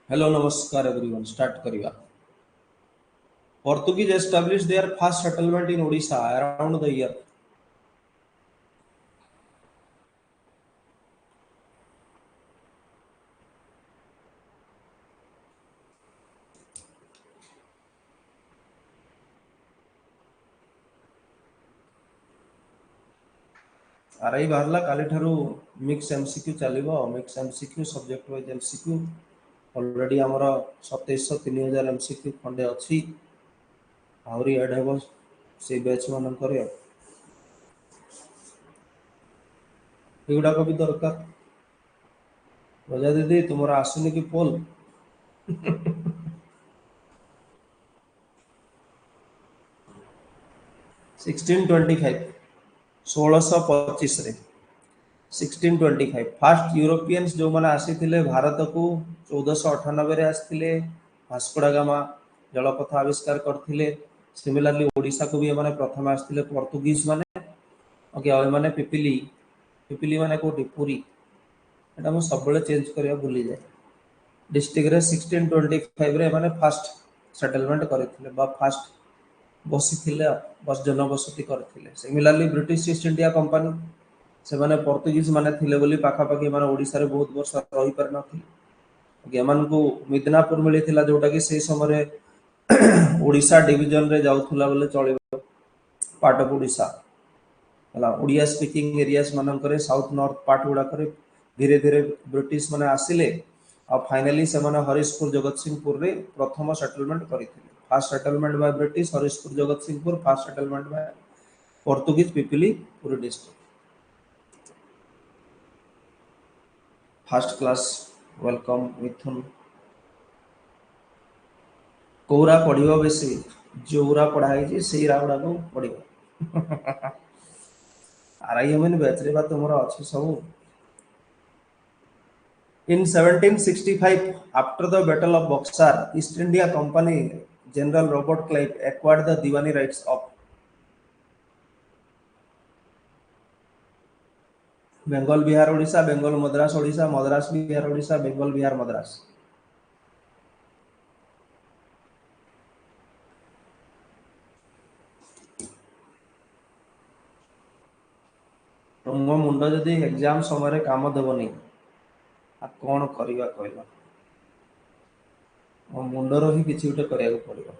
Hello, namaskar everyone. Start kariya. Portuguese established their first settlement in Odisha around the year. RI बाहरला काली ठारू mix MCQ चलिबो mix MCQ subject wise MCQ already हमर 2700 3000 MCQ खंडे अछि आउरी add हेबो से बैच मान करे एगुडा को भी दरकार रजा दीदी तुमरा आसुनी की पोल 1625 1625 रे 1625 फास्ट यूरोपियंस जो माने आसीथिले भारत को 1498 रे आसीथिले भास्कोडा गामा जलपथ आविष्कार करथिले सिमिलरली ओडिसा को भी माने प्रथम आसीथिले पोर्तुगीज माने ओके आ माने पिपिली पिपिली माने कोठी पुरी एटा मु सब बेले चेंज करिया भूली जाय डिस्ट्रिक्ट रे 1625 रे माने फास्ट सेटलमेंट करथिले बा फास्ट बसिथिले बस जनबसति करथिले similarly British east India company से माने पोर्तुगीज माने थिले बोली पाखा पाखी माने ओडिसा रे बहुत वर्ष रही पर नथि एमान को मिदनापुर मिलिथिला जोटा कि से समय ओडिसा डिवीजन रे जाउथुला बोले चलिबो पार्ट ऑफ ओडिसा हला ओडिया स्पीकिंग एरियाज मानन करे साउथ नॉर्थ पार्ट गुडा करे धीरे धीरे ब्रिटिश माने आसिले आ फाइनली से माने हरिशपुर जगतसिंहपुर रे प्रथम सेटलमेंट करिथिले first settlement by British Harishpur Jagatsinghpur first settlement by Portuguese Pipili Puri district first class welcome Mithun कोरा पढ़िबो बेसी जोरा पढ़ाई जे सेई राउडा को पढ़िबो आरआई एमएन बैच रे बा तुमरा अछि सब In 1765, after the Battle of Buxar, East India Company General Robert Clive acquired the Diwani rights of Bengal, Bihar, Odisha, Bengal, Madras, Odisha, Madras, Bihar, Odisha, Bengal, Bihar, Madras. तुम मुंड जदि exam समय काम देवनी आ कौन करवा कहला मो मुंडर ही किसी गोटे करिया पड़ो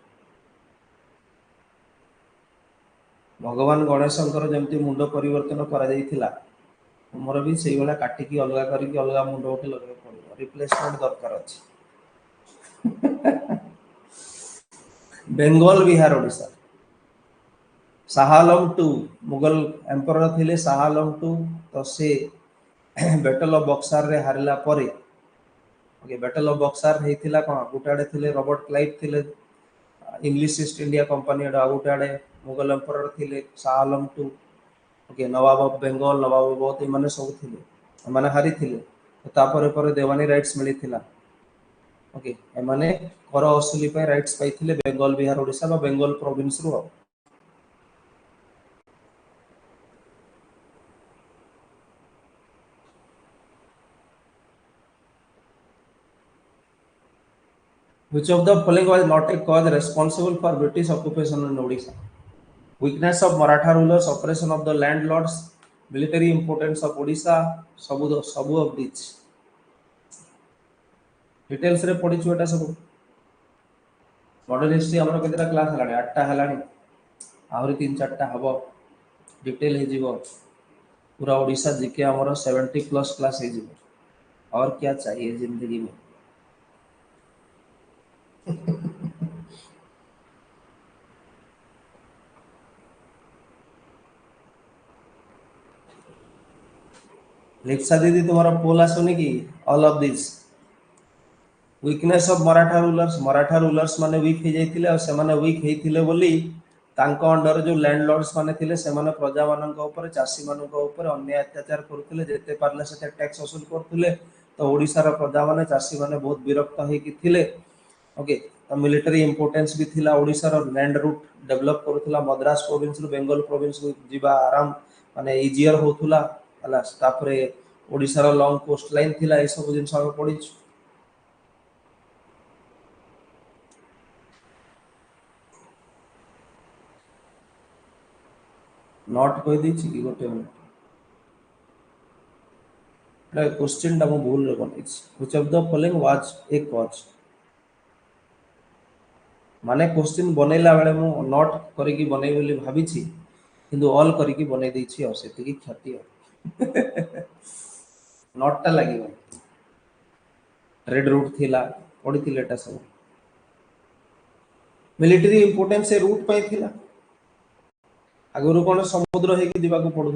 भगवान गणेशंकर जमती मुंड परिवर्तन करा तुमर भी से भाया काटिकी अलग करके अलग मुंड गोटे लगे पड़ो रिप्लेसमेंट दरकार अच्छी बेंगल बिहार ओडिशा शाह आलम टू मुगल एम्पर थिले शाह आलम टू तो से बैटल ऑफ बक्सार रे हारला परे ओके बैटल ऑफ बक्सार हेतिला कोन गुटाडे थिले रॉबर्ट क्लाइव थिले इंग्लिश ईस्ट इंडिया कंपनी डा गुटाडे मुगल एम्पर थिले Shah Alam two okay nawab of Bengal nawab बहुत माने सब थिले माने हारी थिले तापरे परे देवानी राइट्स मिली थिला ओके माने कर असली पे राइट्स पाइथिले बेंगल बिहार ओडिसा बा बेंगल प्रोविंस रो Which of the following was not a cause responsible for British occupation in Odisha? Weakness of Maratha rulers, oppression of the landlords, military importance of Odisha, sabu of these. Details रे पढ़ी छुएटा सब modern history हमर केतरा class हलानी 8टा हलानी आहुरी 3-4टा हबो detail हे जीवो पूरा Odisha GK हमर 70 plus class हे जीवो और क्या चाहिए जिंदगी में लिप्सा दीदी तुम्हारा पोल आसुनी कि all of this weakness of Maratha rulers माने वीक हे जाइतिले और से माने वीक हेतिले बोली तांको अंडर जो लैंडलॉर्ड्स माने थिले से माने प्रजा मानक ऊपर चासी मानक ऊपर अन्याय अत्याचार करथिले जेते पारले से टैक्स वसूल करथिले तो ओडिसा रा प्रजा माने चासी माने बहुत विरक्त हे कि थिले ओके तो मिलिटरी इंपोर्टेंस भी थिला ओडिसा रा लैंड रूट डेवलप करथिला मद्रास प्रोविंस रो बेंगल प्रोविंस को जीवा आराम माने इजियर होथुला हला तापरे ओडिसा रा लॉन्ग कोस्ट लाइन थिला ए सब जिंस हम पढिछु नॉट कह दी कि गोटे मिनट क्वेश्चन टा मु भूल रे बनै which of the following was a cause माने क्वेश्चन बनैला बेले मु नॉट करिकी बनै बोली भाबी छी किंतु ऑल करिकी बनै दै छी और सेति की क्षति है नॉट टा लागि रेड रूट थिला पड़ी थिले टा सब मिलिटरी इंपोर्टेंस से रूट पाई थिला आगुरु कोन समुद्र हे की दिबा को पड़ो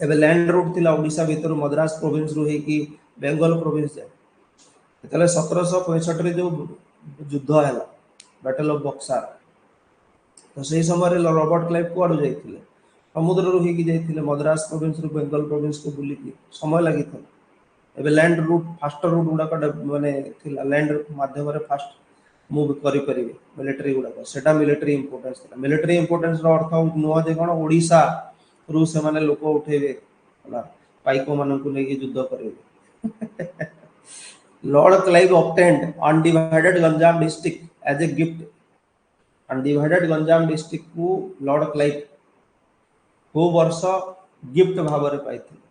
एबे लैंड रूट थिला ओडिसा भीतर मद्रास प्रोविंस रु हे की बेंगल प्रोविंस जाए तेतले 1765 रे जो युद्ध हैला बैटल ऑफ बक्सार तो सही समय रॉबर्ट क्लाइव कुआडू जाइथिले समुद्र रु हे की जाइथिले मद्रास प्रोविंस रु बेंगल प्रोविंस को बुली की समय लागि था एबे लैंड रूट फास्ट रूट गुडा का माने थिला लैंड माध्यम रे फास्ट मूव करि परिबे मिलिटरी गुडा सेटा मिलिटरी इंपोर्टेंस थिला मिलिटरी इंपोर्टेंस रो अर्थ नुवा जे कोन ओडिसा रु से माने लोक उठेबे हला पाइको मानन को लेके युद्ध करेबे lord Clive obtained undivided Ganjam district as a gift undivided Ganjam district को लॉर्ड क्लाइव को वर्ष गिफ्ट भाव रे पाइथिले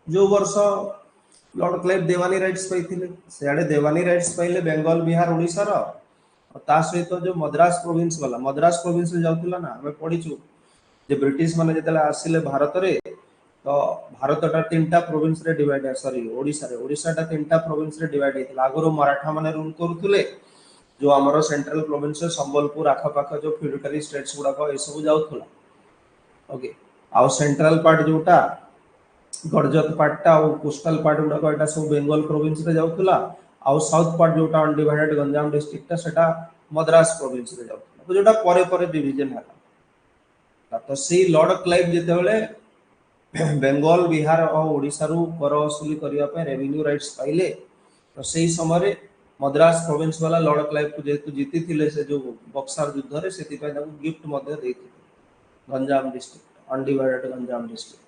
जो वर्ष लॉर्ड क्लाइव देवानी राइट्स पाइथिले सेआडे देवानी राइट्स पाइले बेंगल बिहार ओडिसा रो और ता सहित जो मद्रास प्रोविंस वाला मद्रास प्रोविंस रे जाउतिला ना हमें पढिचु जे ब्रिटिश माने जेतला आसिले भारत रे तो भारतटा तीनटा प्रोविंस रे डिवाइड सॉरी ओडिसाटा तीनटा प्रोविंस रे डिवाइड हेतिला आगरो मराठा माने रूल करूथुले जो हमरो सेंट्रल प्रोविंस संबलपुर आखा पाखा जो फ्यूडटरी स्टेट्स गुडा को ए सब जाउथुला ओके आउ सेंट्रल पार्ट जोटा गड़जत पार्टा और कोस्टल पार्ट गुडा को एटा सब बेंगल प्रोविंस रे जाउथुला आउ साउथ पार्ट जोटा अनडिवाइडेड गंजाम डिस्ट्रिक्ट सेटा मद्रास प्रोविंस रे जाउथुला तो जोटा परे परे डिवीजन हला तो सी लॉर्ड क्लाइव जेते बेले बेंगल बिहार और ओडिसा रु कर वसूली करिया पे रेवेन्यू राइट्स पाइले तो सही समय मद्रास प्रोविंस वाला लॉर्ड क्लाइव को जेतु जीति थिले से जो बक्सार युद्ध रे सेति पे ताको गिफ्ट मध्ये देथिले Ganjam district undivided Ganjam district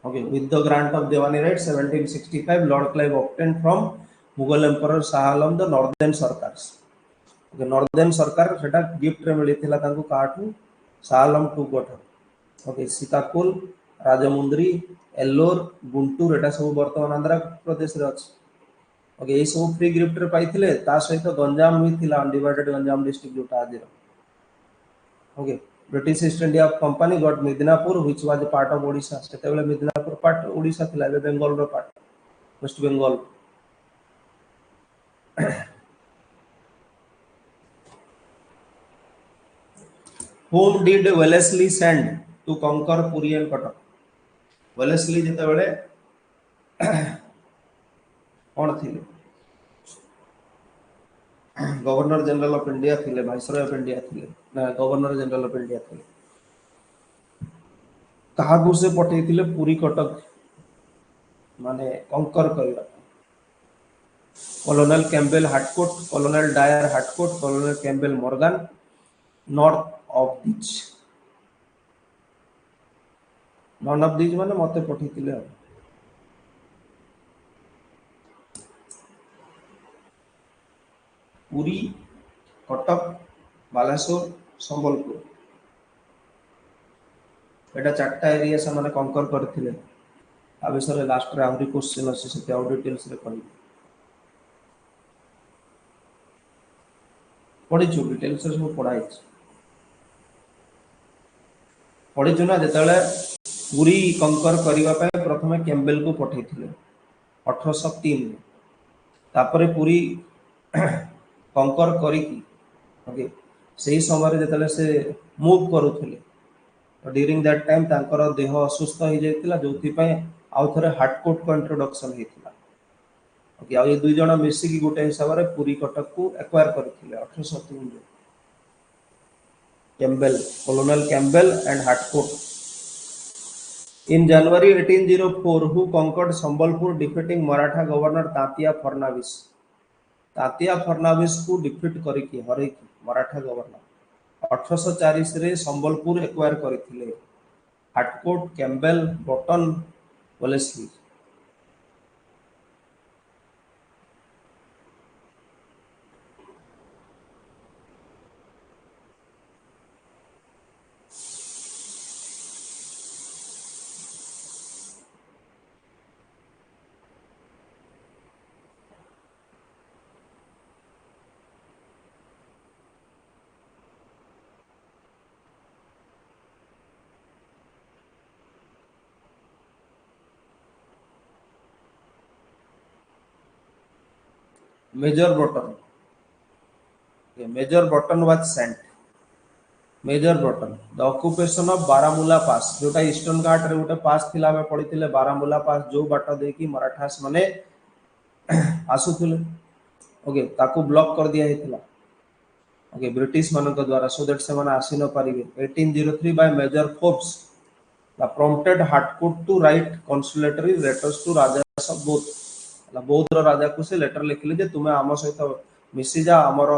okay with the grant of Devani right 1765 Lord Clive obtained from Mughal Emperor Shah Alam the northern sarkars okay northern sarkar सेटा गिफ्ट रे मिली थिला तांको काठू शाह आलम टू गोठ ओके सीताकुल राजमुंद्री एल्लोर गुंटूर एटा सब वर्तमान आंध्र प्रदेश रे अछि ओके ए सब फ्री गिफ्ट रे पाइथिले ता सहित गंजाम भी थिला अनडिवाइडेड गंजाम डिस्ट्रिक्ट जोटा आदिर okay British East India Company got Midnapur, which was a part of Odisha. सेतेबेले मिदनापुर पार्ट ओडिशा थिला एबे बेंगल रो part West Bengal whom did Wellesley send to conquer Puri and Cuttack Wellesley जेतेबेले कोन थिले गवर्नर जनरल ऑफ इंडिया थिले viceroy of India थिले ना governor general of India थिले कहाकू से पठेइथिले पुरी कटक माने कंकर करला colonel Campbell Harcourt colonel Dyer Harcourt colonel Campbell Morgan north of these none of these माने मते पठेइथिले पुरी कटक बालेश्वर संबलपुर एटा चारटा एरिया से माने कंकर करथिले आ विषय लास्ट रे आउरी क्वेश्चन अछि से आउ डिटेल्स रे पढी पढिछु डिटेल्स रे सब पढाई पढिछु ना जेतले पुरी कंकर करिवा पे प्रथमे कैम्पबेल को पठेइथिले 1803 तापरे पुरी कंकर करी ओके सही समय जेतले से मूव करूथिले ड्यूरिंग दैट टाइम तांकर देह असुस्थ हो जाइतिला जोथि पय आउ थे हाटकोट को इंट्रोडक्शन होता। ओके आ दुई जन मिसिकी गोटे हिसाब से पुरी कटक को एक्वायर करते 1803 Campbell कॉलोनल Campbell and Hatkot. In January 1804, who conquered Sambalpur, defeating Maratha governor Tatia Furnavis? Tatya Furnavis को डिफिट करिकी हरैकी मराठा गवर्नर 1840 रे संबलपुर एक्वायर करथिले Harcourt Campbell Broughton Wellesley. Major Broughton major Broughton was sent major Broughton the occupation of Baramula pass जोटा Eastern घाट रे गोटे पास थिला में पड़ीथिले बारामूला पास जो बाट देकी मराठास माने आसुथिले। ओके ताकू ब्लॉक कर दिया हेतिला ओके ब्रिटिश मानक द्वारा सो दैट से माने आसी न पारिबे 1803 by major Forbes prompted Hatkut to write consolatory letters to राजा सब बौद्ध राजा को से लेटर लिखले जे तुमे आम सहित मिसी जा हमर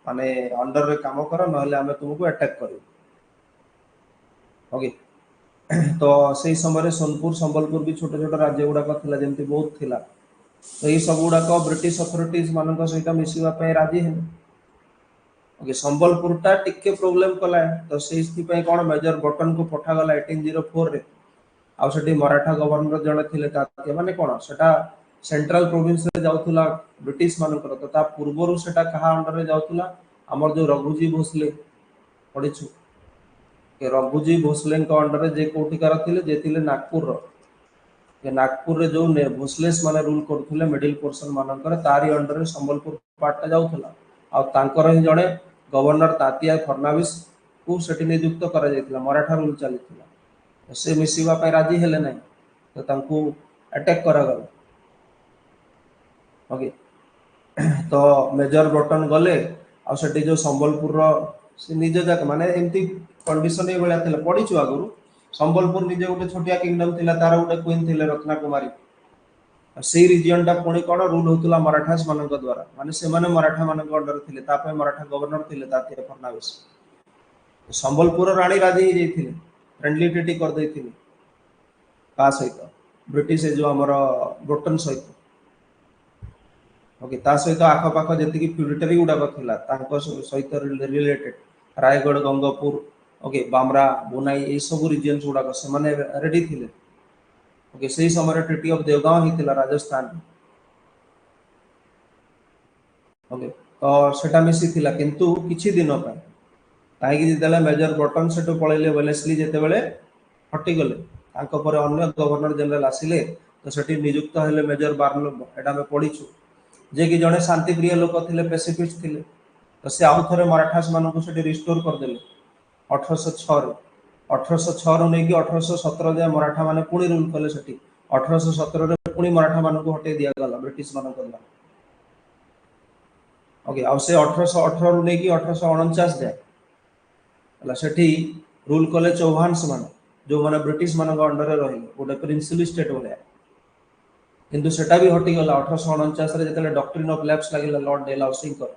माने अंडर रे काम कर नहले आमे तुमको अटैक करू। ओके तो सही समय सोनपुर संबलपुर भी छोट छोट राज्य गुड़ाक थिला जेमती बहुत थिला तो ये सब गुड़ाक ब्रिटिश अथॉरिटीज मानक सहित मिसिबा पे राजी हेले। ओके संबलपुरटा टिके प्रॉब्लम कला तो से कौन मेजर बटन को पठा गला 1804 रे आउ सेठी मराठा गवर्नर जड़े थिले ताके माने कोन सेटा सेंट्रल प्रोविंस रे जाउथुला ब्रिटिश मानकर तो ता पूर्वरु सेटा कहा अंडर रे जाउथुला हमर जो रघुजी भोसले पढिछु के रघुजी भोसले को अंडर रे जे कोठिकार थिले जे थिले नागपुर रो के नागपुर रे जो ने भोसलेस माने रूल करथुले मिडिल पोर्शन मानकर तारी अंडर रे संबलपुर पार्ट जाउथुला आ तांकर ही जड़े गवर्नर तातिया फर्नाविस को सेठी नियुक्त करा जायतिला मराठा रूल चलीथिला से मिसिबा पे राजी हेले नै तो तांको अटैक करा गला। ओके तो मेजर बटन गले आ सेठी जो संबलपुर रो से निज जाक माने एमती कंडीशन ए बेला थिला पढिछु आगुरु संबलपुर निजे गोटे छोटिया किंगडम थिला तार गोटे क्वीन थिले रत्ना कुमारी से रिजन टा पुणी कौन रूल होता मराठास मान द्वारा माने से माने मराठा मान अंडर थिले तापे मराठा गवर्नर थिले तात्या फर्नाविस संबलपुर राणी राजी हो जाइथिले फ्रेंडली ट्रीटी कर दैथिले का सहित ब्रिटिश जो हमर ब्रिटेन सहित। ओके ता सहित आख पाख जति फ्यूडिटरी गुड़ाक थिला तांको सहित रिलेटेड रायगढ़ गंगपुर ओके बामरा बुनाई ये सब रिजन्स गुड़ाक से माने रेडी थिले। ओके सही समय ट्रिटी ऑफ देवगांव ही थिला राजस्थान। ओके तो सेटा मिसी थिला किंतु किछि दिन पर काहेकि जेतेले मेजर बटन सेटु पळैले वेलेस्ली जेतेबेले हटि गले तांको परे अन्य गवर्नर जनरल आसिले तो सेठी नियुक्त हेले मेजर बार्लो एटा में पढिछु जे कि जने शांति प्रिय लोक थिले पेसिफिस्ट थिले तो से आउ थरे मराठास मानको सेठी रिस्टोर कर देले 1806 रे 1806 रु नै कि 1817 जाय मराठा माने पुणी रूल कले सेठी 1817 रे पुणी मराठा मानको हटे दिया गला ब्रिटिश मानको द्वारा। ओके आ से 1818 रु नै कि 1849 जाय हला सेठी रूल कले चौहान्स मान जो माने ब्रिटिश मान अंडर रे रहिले गोटे प्रिंसिपल स्टेट भलिया किंतु सेटा भी हटि गला 1849 रे जेतेले डॉक्ट्रिन ऑफ लैप्स लागिला लॉर्ड डेलाउसिंग कर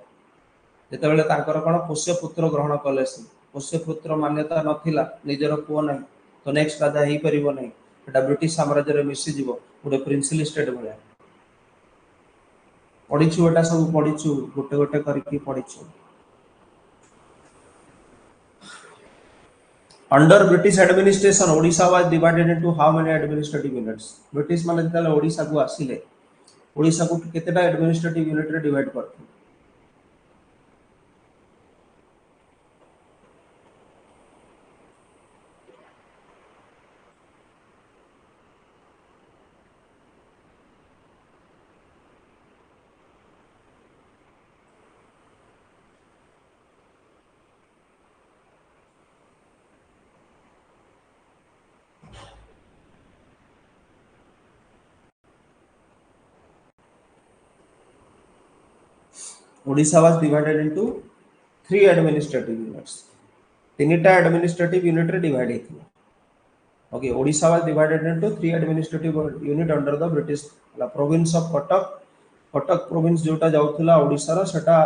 जेतेबेले तांकर कोन पोष्यपुत्र ग्रहण कले से पोष्यपुत्र मान्यता नथिला निजर पुओ नै तो नेक्स्ट राजा ही परिबो नै एटा ब्रिटिश साम्राज्य रे मिसि जीवो गोटे प्रिंसिपल स्टेट भलिया पढिछु एटा सब पढिछु गोटे गोटे करके पढिछु। Under British administration, Odisha was divided into how many administrative units? British माने जेतले ओडिशा को आसिले ओडिशा को केतेटा एडमिनिस्ट्रेटिव यूनिट रे डिवाइड करथि? Odisha was divided into 3 administrative units. तीनटा administrative unit रे divide ହେଇଥିଲା. Okay, Odisha was divided into 3 administrative unit under the British province of Cuttack. Cuttack province जोटा जाउथला ओडिसा रा सेटा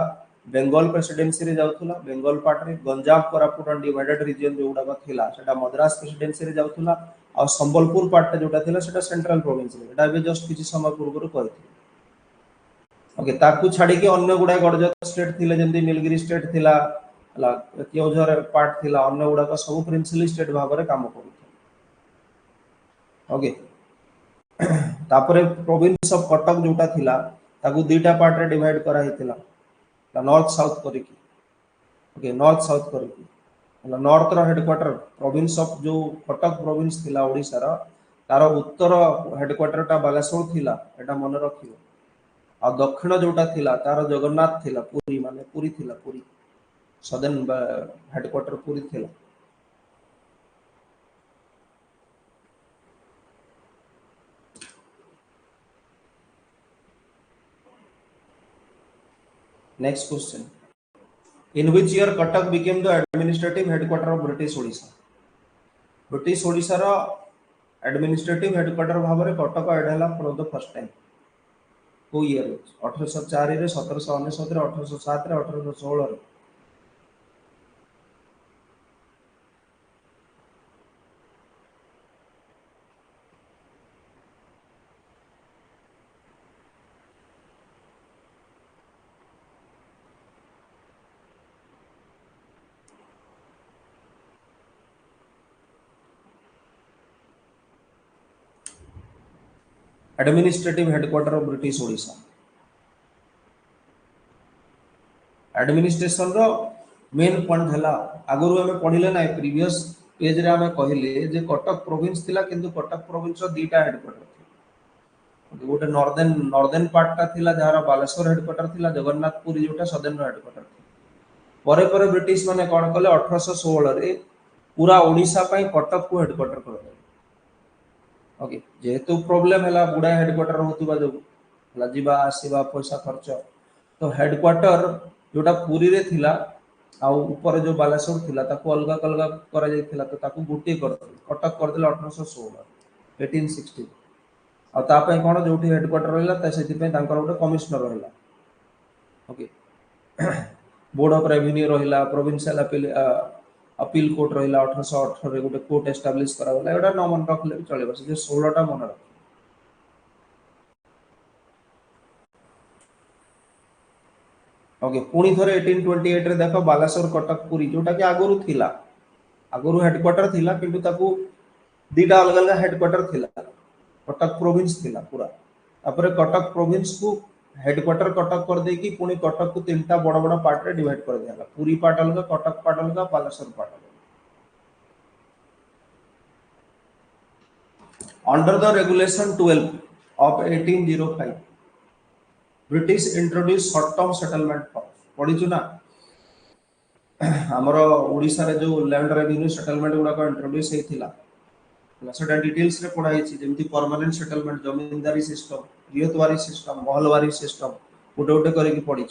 बेंगल प्रेसिडेंसी रे जाउथला. बेंगल पार्ट रे Ganjam Koraput and divided region जोटा का थिला सेटा मद्रास प्रेसिडेंसी रे जाउथला. आ संबलपुर पार्ट जोटा थिला सेटा सेंट्रल प्रोविंस रे. एटा बे जस्ट किछि समय पूर्व कहिथि. ओके, ताकू छाड़ी के अन्य गुडा गडजत स्टेट थिले जेंति नीलगिरी स्टेट थिला हला केओझर पार्ट थिला अन्य गुडा का सब प्रिंसिपल स्टेट भाव रे काम करू. ओके, तापरे प्रोविंस ऑफ कटक जोटा थिला ताकू दुईटा पार्ट रे डिवाइड करा हितिला नॉर्थ साउथ करिकी. ओके, नॉर्थ साउथ करिकी हला नॉर्थ रो हेडक्वार्टर प्रोविंस ऑफ जो कटक प्रोविंस थिला ओडिसा रो तार उत्तर हेडक्वार्टर टा बालासोर थिला एटा मन रखियो. आ दक्षिण जोटा थिला तार जगन्नाथ थिला पुरी माने पुरी थिला पुरी सदन हेडक्वार्टर पुरी थिला. Next question. In which year Cuttack became the administrative headquarter of British Odisha? British Odisha row administrative headquarter भाव रे कटक ऐड हला for the first time. को year 1804 रे 1799 रे 1807 रे 1816 रे. Administrative headquarter of British Odisha. Administration रो मेन पॉइंट हला आगुरु हमें पढिले ना प्रीवियस पेज रे हमें कहिले जे कटक प्रोविंस थिला किंतु कटक प्रोविंस रो दीटा हेडक्वार्टर थिला. गोटे नॉर्दर्न पार्ट ता थिला जहार बालेश्वर हेडक्वार्टर थिला जगन्नाथपुरी जोटा सदर्न हेडक्वार्टर थिला. परे परे ब्रिटिश माने कोन कले 1816 रे पूरा ओडिशा पई कटक को हेडक्वार्टर कर दे. ओके, जेहेतु प्रॉब्लम है बुढ़ा हेडक्वार्टर होतुबा जो हला जीवा आसीबा पैसा खर्च तो हेडक्वार्टर जोटा पुरी रे थिला आ ऊपर जो बालासोर थिला ताको अलगा अलगा करा जाय थिला तो ताको गुटी कर कटक कर देला 1816 1860 आ ता पय कोन जोठी हेडक्वार्टर रहला त सेति पय तांकर गोटे कमिश्नर रहला. ओके, बोर्ड ऑफ रेवेन्यू रहला प्रोविंशियल अपील कोर्ट रहा 1818 गोटे कोर्ट एस्टाब्लिश करा गला. एटा न मन रखले भी चलेबा से 16 टा मन रख. ओके, पुणी थरे 1828 रे देखो बालासोर कटक पुरी जोटा कि आगुरु थिला आगुरु हेडक्वार्टर थिला किंतु ताकू दीटा अलग अलग हेडक्वार्टर थिला. कटक प्रोविंस थिला पूरा तापरे कटक प्रोविंस को हेडक्वार्टर कटक कर दे कि पुणी कटक को तीनटा बड़ बड़ पार्ट रे डिवाइड कर दिया. पुरी पार्ट अलग कटक पार्ट अलग बालासोर पार्ट अलग. Under the regulation 12 of 1805 British introduced short term settlement form. पढ़ी ना हमरो ओडिसा रे जो लैंड रेवेन्यू सेटलमेंट गुडा को इंट्रोड्यूस हेथिला सेटा डिटेल्स रे पढ़ाई छि जेमति परमानेंट सेटलमेंट जमींदारी सिस्टम रियतवारी सिस्टम महलवारी सिस्टम गोटे गोटे करी की पढ़ी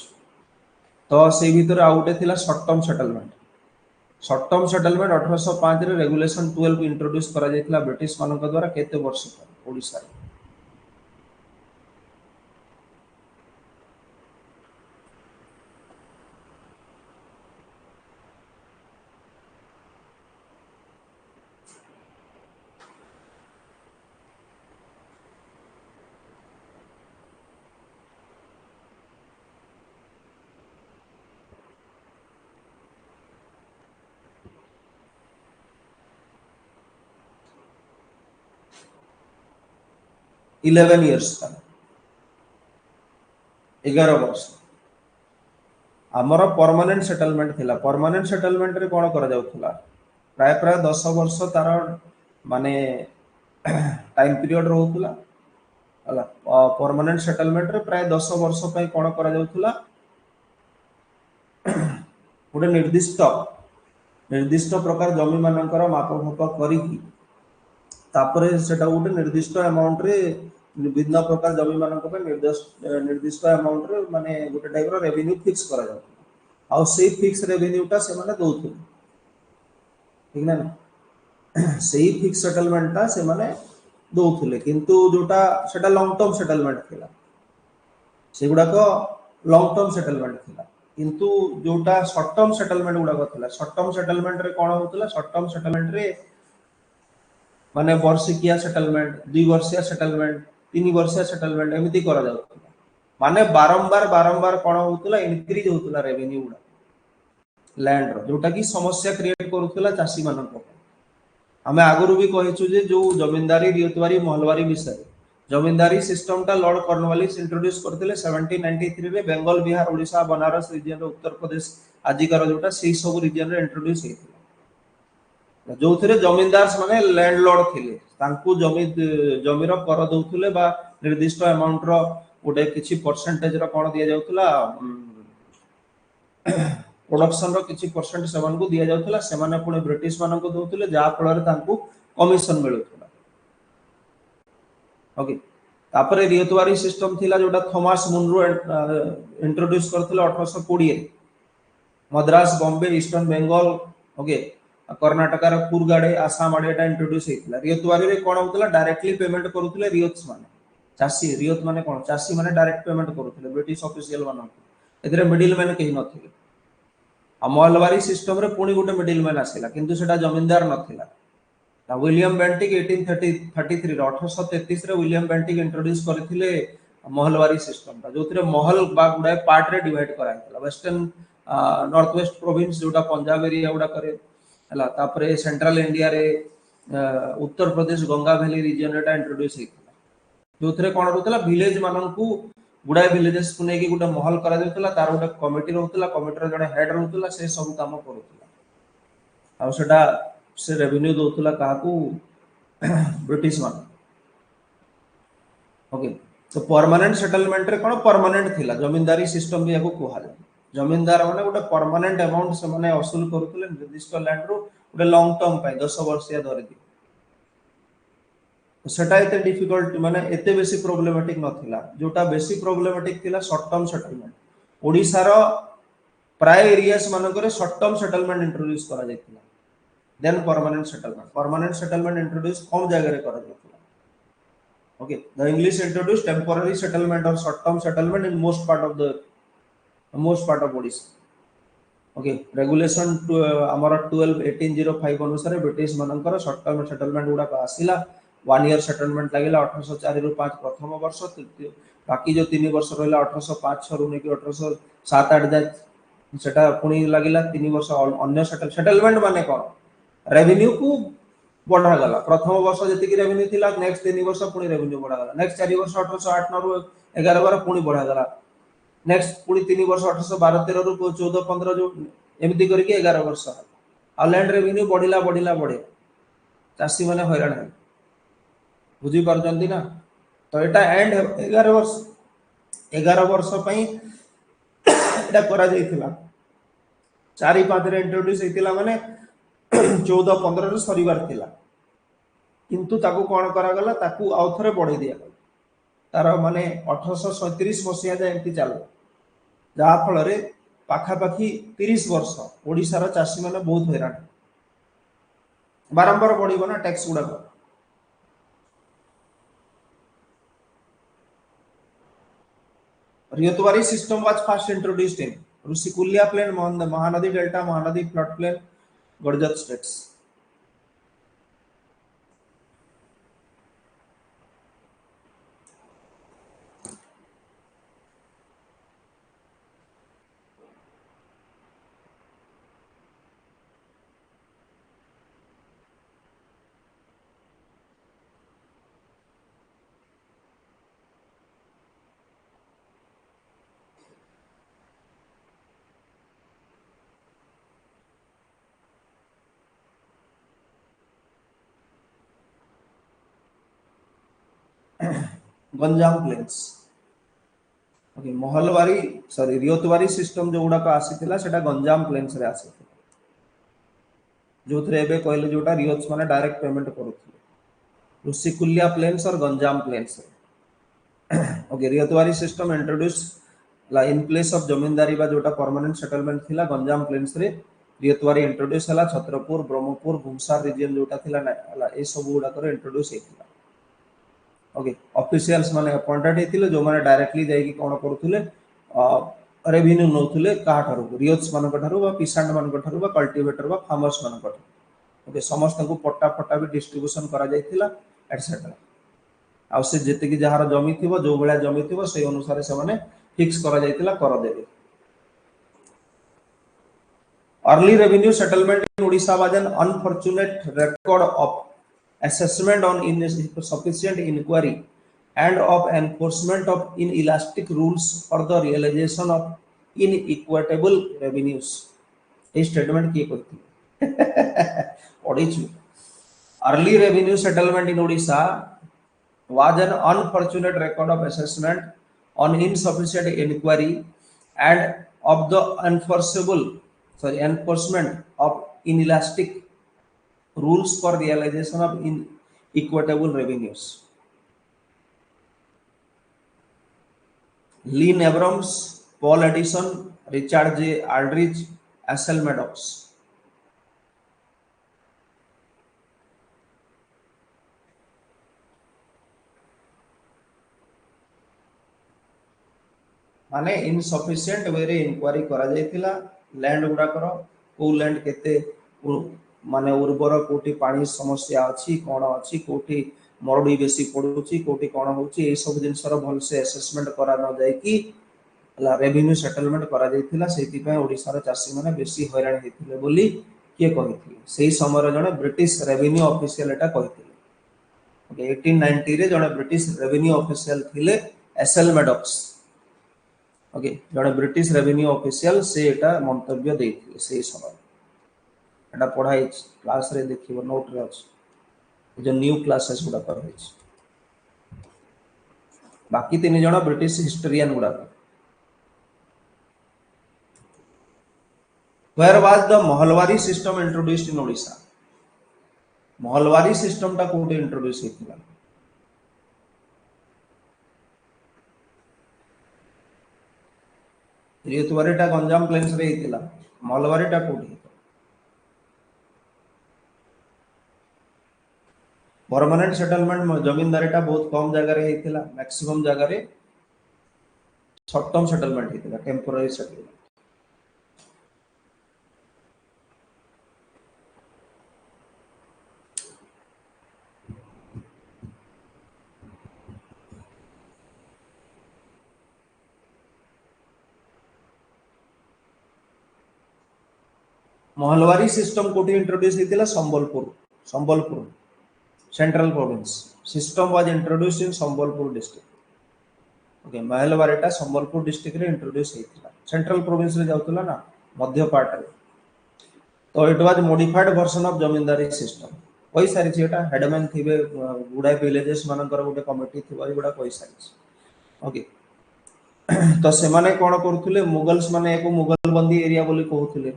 तो से भीतर आउटे थिला short term settlement. Short term settlement 1805 रे रेगुलेशन 12 इंट्रोड्यूस करा जायतिला ब्रिटिश मानक द्वारा केते वर्ष पर ओडिसा रे. इलेवन इयर्स का 11 वर्ष आमर परमानेंट सेटलमेंट थिला. परमानेंट सेटलमेंट रे कोन करा जाउथला प्राय प्राय 10 वर्ष तार माने टाइम पीरियड रहउतला हला. परमानेंट सेटलमेंट रे प्राय 10 वर्ष पय कोन करा जाउथला गोटे निर्दिष्ट प्रकार जमी मानकर माप भाप करी तापरे सेटा गोटे निर्दिष्ट अमाउंट रे भिन्न प्रकार जमी मानक पे निर्दिष्ट अमाउंट रे माने गोटे टाइप रो रेवेन्यू फिक्स करा जाउथला आ सेही फिक्स रेवेन्यूटा से माने दउथले ठीक ना सेही फिक्स सेटलमेंटटा से माने दउथले किंतु जोटा सेटा लॉन्ग टर्म सेटलमेंट थिला सेगुड़ा को लॉन्ग टर्म सेटलमेंट थिला किंतु जोटा शॉर्ट टर्म सेटलमेंट गुड़ा थिला शॉर्ट टर्म सेटलमेंट रे कोन होतला शॉर्ट टर्म सेटलमेंट रे माने वर्षिकिया सेटलमेंट 2 वर्षिया सेटलमेंट 3 वर्षिया सेटलमेंट एमिति करा जाउतला माने बारंबार बारंबार कोन होतला इंक्रीज होतला रेवेन्यू गुड़ा लैंड रो जोटा की समस्या क्रिएट करूतला चासी मानक हमें आगुरु भी कहिछु जे जो जमींदारी रियतवारी महलवारी विषय जमींदारी सिस्टम टा लॉर्ड कॉर्नवालिस इंट्रोड्यूस करथिले 1793 रे बंगाल बिहार ओडिशा बनारस रीजन रे उत्तर प्रदेश आजिकार जोटा सेही सब रीजन रे इंट्रोड्यूस हेथिला जो थरे जमींदार माने लैंडलॉर्ड थिले तांकू जमीर कर दउथले बा निर्दिष्ट अमाउंट रो गोटे किछि परसेंटेज रो कोन दिया जाउतला प्रोडक्शन रो किछि परसेंट सेवन को दिया जाउतला सेमाने पुणे ब्रिटिश मानन को दउतले जा फल रे तांकू कमिशन मिलुतला ओके तापरे रियतवारी सिस्टम थिला जोटा थॉमस मुनरो इंट्रोड्यूस करथिले 1820 रे मद्रास बॉम्बे ईस्टर्न बंगाल ओके कर्नाटक रो कुरगाडे आसाम आडे एटा इंट्रोड्यूस हेतिला रियतवारी रे कोन होतला डायरेक्टली पेमेंट करूथिले रियत्स माने चासी रियत माने कोन चासी माने डायरेक्ट पेमेंट करूथिले ब्रिटिश ऑफिशियल मानन एतरे मिडिल मैन केही नथिले आ महलवारी सिस्टम रे पुणी गोटे मिडिल मैन आसिला किंतु सेटा जमींदार नथिला ता विलियम बेंटिक 1833 रे 1833 रे विलियम बेंटिक इंट्रोड्यूस करथिले महलवारी सिस्टम ता जोथिरे महल बा गुडा पार्ट रे डिवाइड कराइतला वेस्टर्न नॉर्थ वेस्ट प्रोविंस जोटा पंजाब एरिया गुडा करे हला तापरे सेंट्रल इंडिया रे उत्तर प्रदेश गंगा वैली रीजन रे इंट्रोड्यूस हेतिला जोथिरे कोन रहतला विलेज माननकू गुडा विलेजेस को नेकी गुडा महल करा देतला तार गुडा कमिटी रहतला कमिटी रे जने हेड रहतला से सब काम करतला आ सेटा से रेवेन्यू दोतला काकू ब्रिटिश मान ओके तो परमानेंट सेटलमेंट रे कोन परमानेंट थिला जमींदारी सिस्टम भी याको कोहा जमींदार माने गोटे परमानेंट अमाउंट से माने वसूल करतले निर्दिष्ट लैंड रो गोटे लॉन्ग टर्म पाई 10 वर्ष या धरि सेटा एते डिफिकल्ट माने एते बेसी प्रॉब्लमेटिक नथिला जोटा बेसी प्रॉब्लमेटिक थिला शॉर्ट टर्म सेटलमेंट ओडिसा रो प्राय एरियास मानकरे शॉर्ट टर्म सेटलमेंट इंट्रोड्यूस करा जायतिला देन परमानेंट सेटलमेंट इंट्रोड्यूस कम जगह रे करा जायतिला okay the English introduce temporary settlement और short term settlement in most part of Odisha okay regulation हमर 1805 अनुसार ब्रिटिश मानकर शॉर्ट टर्म सेटलमेंट गुडा आसिला 1 ईयर सेटलमेंट लागिला 1804 रु 5 प्रथम वर्ष बाकी जो 3 वर्ष रहला 1805 6 रु नेकी 1807 8 जाय सेटा पुनी लागिला 3 वर्ष अन्य सेटलमेंट माने कोन रेवेन्यू को बढ़ा गला प्रथम वर्ष जति की रेवेन्यू थिला नेक्स्ट 3 वर्ष पुनी रेवेन्यू बढ़ा गला नेक्स्ट 4 वर्ष 1808 9 रु 11 12 पुनी बढ़ा गला नेक्स्ट पुनी 3 वर्ष 1812 13 रु 14 15 जो एमिति करके 11 वर्ष आ लैंड रेवेन्यू बढ़िला चासी माने हैरान है बुझी पारजंती ना तो एटा एंड 11 वर्ष पई एटा करा जायतिला 4 5 रे इंट्रोड्यूस हेतिला माने 14 15 रे सरीबार थिला किंतु ताकू कोन करा गला ताकू आउथरे बढ़े दिया गला तार माने 1837 मसिया जाय एंती चालू जा फल रे पाखा पाखी 30 वर्ष ओडिसा रा चासी माने बहुत हैरान बारंबार बढ़िबो ना टैक्स गुडा ryotwari system was first introduced in Rushikulya plain Mahanadi delta Mahanadi flood plain Garjat states Ganjam plains okay Mahalwari sorry ryotwari system जो गुडा का आसीथिला सेटा गंजाम प्लेन्स रे आसीथिला जोथरे एबे कहले जोटा रियत्स माने डायरेक्ट पेमेंट करूथिले रुसिकुलिया प्लेन्स और Ganjam plains okay ryotwari system introduce in place of zamindari बा जोटा परमानेंट सेटलमेंट थिला गंजाम प्लेन्स रे रियतवारी इंट्रोड्यूस हला छत्रपुर ब्रह्मपुर भूमसार रीजन जोटा थिला ना हला ए सब गुडा कर इंट्रोड्यूस हेतिला ओके ऑफिशियल्स माने अपॉइंटेड हेतिले जो माने डायरेक्टली जाई कि कोन करूथिले रेवेन्यू नौथिले काहा ठारू रियत्स मान ठारू बा पिसांड मान ठारू बा कल्टीवेटर बा फार्मर्स मान ठारू ओके समस्त को पट्टा पट्टा भी डिस्ट्रीब्यूशन करा जायतिला एटसेट्रा आ से जेते कि जहार जमी थिबो जो बेला जमी थिबो से अनुसार से माने फिक्स करा जायतिला कर देबे early revenue settlement in Odisha was an unfortunate record of assessment on insufficient inquiry and of enforcement of inelastic rules for the realization of inequitable revenues ये स्टेटमेंट किए करती ओडिचु early revenue settlement in Odisha was an unfortunate record of assessment on insufficient inquiry and of the enforcement of inelastic rules for realization of inequitable revenues. Lynn Abrams, Paul Addison, Richard J. Aldrich, S.L. Maddox. माने insufficient वे रे inquiry करा जायतिला land गुडा करो को land केते माने उर्वर कोठी पानी समस्या अछि कोन अछि कोठी मरडी बेसी पडुची कोठी कोन होची ए सब जिनसर भल से असेसमेंट करा न जाय कि रेवेन्यू सेटलमेंट करा जायतिला सेति पय ओडिसा रे चासी माने बेसी हैरान हेतिले बोली के कहिथिले सेही समय रे जने ब्रिटिश रेवेन्यू ऑफिशियल एटा कहिथिले ओके 1890 रे जने ब्रिटिश रेवेन्यू ऑफिशियल थिले एसएल मैडॉक्स ओके जड़े ब्रिटिश रेवेन्यू ऑफिशियल से एटा मंतव्य देथिले से समय एटा पढ़ाई क्लास रे देखिबो नोट रे अछि जो न्यू क्लासेस गुडा कर होइछ बाकी तीन जण ब्रिटिश हिस्टोरियन गुडा where was the Mahalwari system introduced in Odisha Mahalwari system टा कोटे इंट्रोड्यूस हेतिला रियतवारीटा गंजाम प्लेन्स रे हेतिला महलवारीटा कोठी परमानेंट सेटलमेंट जमींदारीटा बहुत कम जगह रे हेतिला मैक्सिमम जगह रे शॉर्ट टर्म सेटलमेंट हेतिला टेम्पोररी सेटलमेंट महलवारी सिस्टम कोठी इंट्रोड्यूस हेतिला Sambalpur central province system was introduced in Sambalpur district okay महलवारीटा संबलपुर डिस्ट्रिक्ट रे इंट्रोड्यूस हेतिला सेंट्रल प्रोविंस रे जाउतला ना मध्य पार्ट रे तो it was modified version of zamindari system कोई सारी छेटा हेडमैन थिबे गुडा विलेजेस मानकर गोटे कमिटी थिबा गुडा कोई सारी ओके तो से माने कोन करथुले मुगल्स माने एको मुगल बंदी एरिया बोली कहउथुले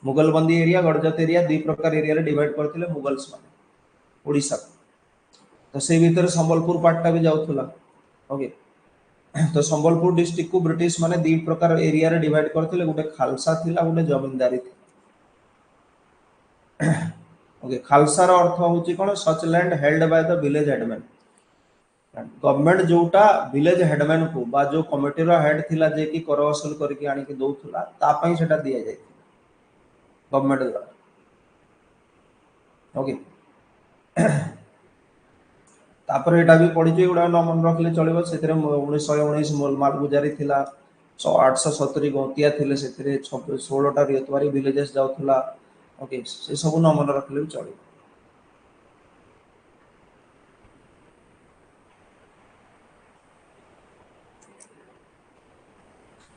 मुगल बंदी एरिया गड़जात एरिया दुई प्रकार एरिया रे डिवाइड करथिले मुगल्स माने ओडिसा तो से भीतर संबलपुर पार्ट टा भी जाउथुला ओके तो संबलपुर डिस्ट्रिक्ट को ब्रिटिश माने दुई प्रकार एरिया रे डिवाइड करथिले गोटे खालसा थिला गोटे जमींदारी थी ओके खालसा रो अर्थ होची कोन such land held by the village headman government जोटा विलेज हेडमैन को बा जो कमिटी रो हेड थिला जे कि कर वसूल करके आनी के दउथुला ता पई सेटा दिया जाय गवर्नमेंट द्वारा ओके तापर एटा भी पड़ी जे उडा न मन रखले चलिबो सेतरे 1919 माल गुजारी थिला 870 गौतिया थिले सेतरे 16 टा रियतवारी विलेजेस जाउथुला ओके से सब न मन रखले चलिबो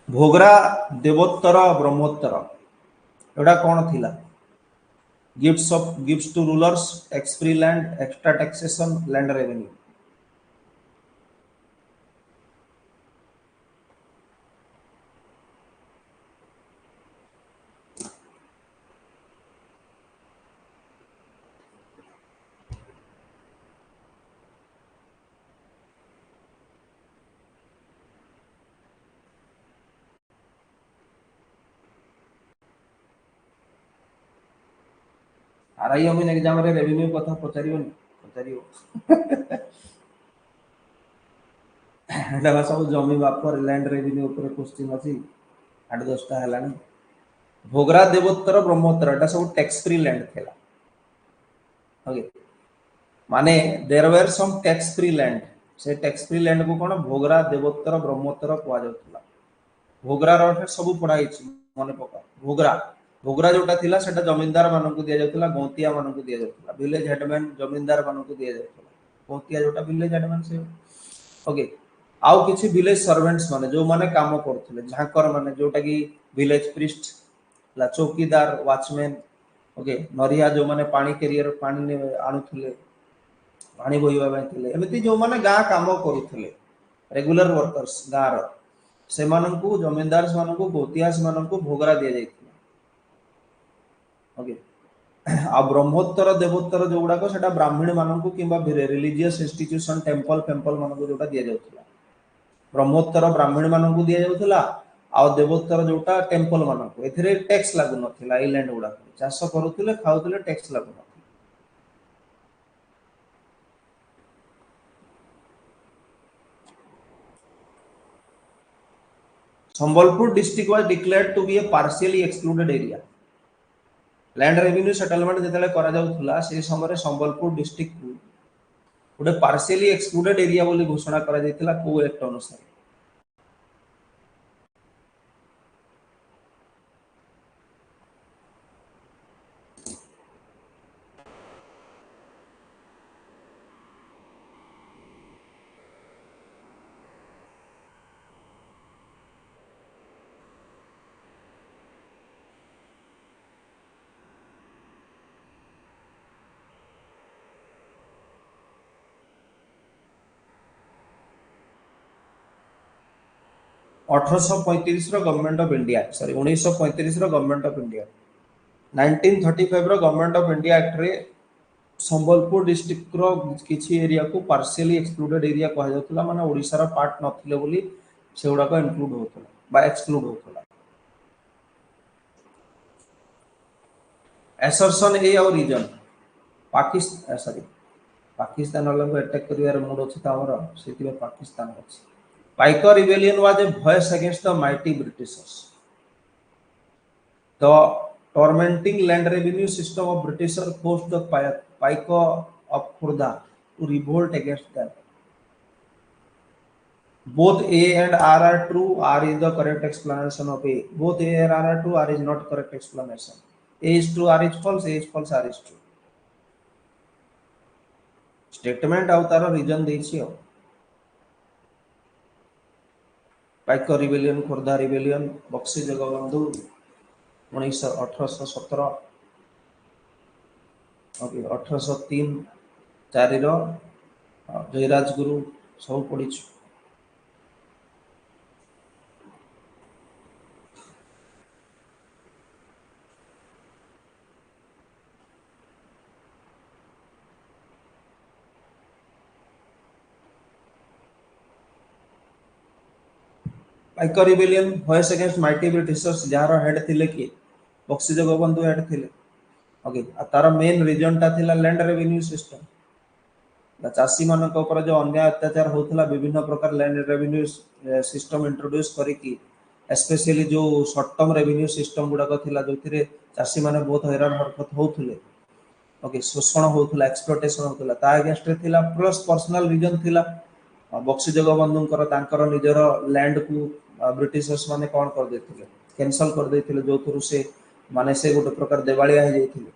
भोगरा देवोत्तर ब्रह्मोत्तर एटा कोन थिला gifts to rulers tax free land extra taxation land revenue RI अमीन एग्जाम रे रेवेन्यू कथा पचारियोनी पचारियो एटा सब जमी बापर लैंड रेवेन्यू ऊपर क्वेश्चन अछि 8-10टा हेलानी भोगरा देवोत्तर ब्रह्मोत्तर एटा सब टैक्स फ्री लैंड थिला ओके माने there were some tax free land से टैक्स फ्री लैंड को कोन भोगरा देवोत्तर ब्रह्मोत्तर कुआ जाउतला भोगरा रो सब पढ़ाई मन पका भोगरा भोगरा जोटा थिला सेटा जमींदार मानन को दिया जाउतला गौतिया मानन को दिया जाउतला विलेज हेडमैन जमींदार मानन को दिया जाउतला गौतिया जोटा विलेज हेडमैन से ओके आउ किछि विलेज सर्वेंट्स माने जो माने काम करथले झाकर माने जोटा की विलेज प्रिस्ट ला चौकीदार वॉचमैन ओके नरिया जो माने पानी कैरियर पानी आणुथले पानी बोहिबा ପାଇଁ ଥିଲେ ଏମିତି ଯୋଉମାନେ ଗାଁ କାମ କରୁଥିଲେ रेगुलर वर्कर्स गाँव से जमींदार से गोतियास ମାନଙ୍କୁ भोगरा दिया जाइଥିଲା ओके आ ब्रह्मोत्तर देवोत्तर जो गुड़ाक सेटा ब्राह्मण मानक किंबा रिलीजियस इंस्टीट्यूशन टेम्पल फेम्पल मानक जोटा दिया जाउଥିଲା ब्रह्मोत्तर ब्राह्मण मानक दिया जाउଥିଲା आ देवोत्तर जोटा टेम्पल मानक एथिरे टैक्स लागु नथिला ई लैंड गुडा चाष करूथिले खाउथिले टैक्स लागु न Sambalpur district was declared to be a partially excluded area land revenue settlement जेतेले करा जाउथला से समय संबलपुर डिस्ट्रिक्ट को गोटे पार्शियली एक्सक्लूडेड एरिया बोली घोषणा करा जायतिला को एक्ट अनुसार 1835 government of India sorry 1935 government of India 1935 government of India act रे संबलपुर डिस्ट्रिक्ट रो किछि एरिया को पार्शियली एक्सक्लूडेड एरिया कहा जाउतला माने ओडिसा रो पार्ट नथिले बोली सेउडा को इंक्लूड होतला बा एक्सक्लूड होतला असर्शन ए और रीजन पाकिस्तान सॉरी पाकिस्तान वाला को अटैक करिवार मूड अछि त हमर सेति पाकिस्तान अछि Paika rebellion was a voice against the mighty Britishers the tormenting land revenue system of Britishers forced the Paiko of Khurda to revolt against them. Both A and R are true. R is the correct explanation of A. Both A and R are true. R is not correct explanation. A is true. R is false. A is false. R is true. Statement ଆଉ ତାର reason ଦେଇଛି ଆଉ Paika rebellion Khordha rebellion Bakshi Jagabandhu 1817 okay 1803 4 रो जयराज गुरु सब पढ़ी Paika rebellion voice against mighty Britishers जार head थिले कि बक्सी जगबंधु हेड थिले ओके आ तार मेन रीजन टा थिला लैंड रेवेन्यू सिस्टम चाषी मान जो अन्याय अत्याचार होता विभिन्न प्रकार लैंड रेवेन्यू सिस्टम इंट्रोड्यूस करिकी स्पेशली जो शॉर्ट टर्म रेवेन्यू सिस्टम गुड़ाक थिला जो चाषी माने बहुत हैरान हरकत होउथिले ओके शोषण होउथिला एक्सप्लॉयटेशन होउथिला ता अगेंस्ट रे थिला प्लस पर्सनल रीजन थिला बक्सी जगबंधुଙ୍କର ତାଙ୍କର ନିଜର लैंड को ब्रिटिशर्स माने कौन कर देथिले कैंसल कर देथिले जो थ्रू से माने से गोटे प्रकार देवालिया हो जाइथिले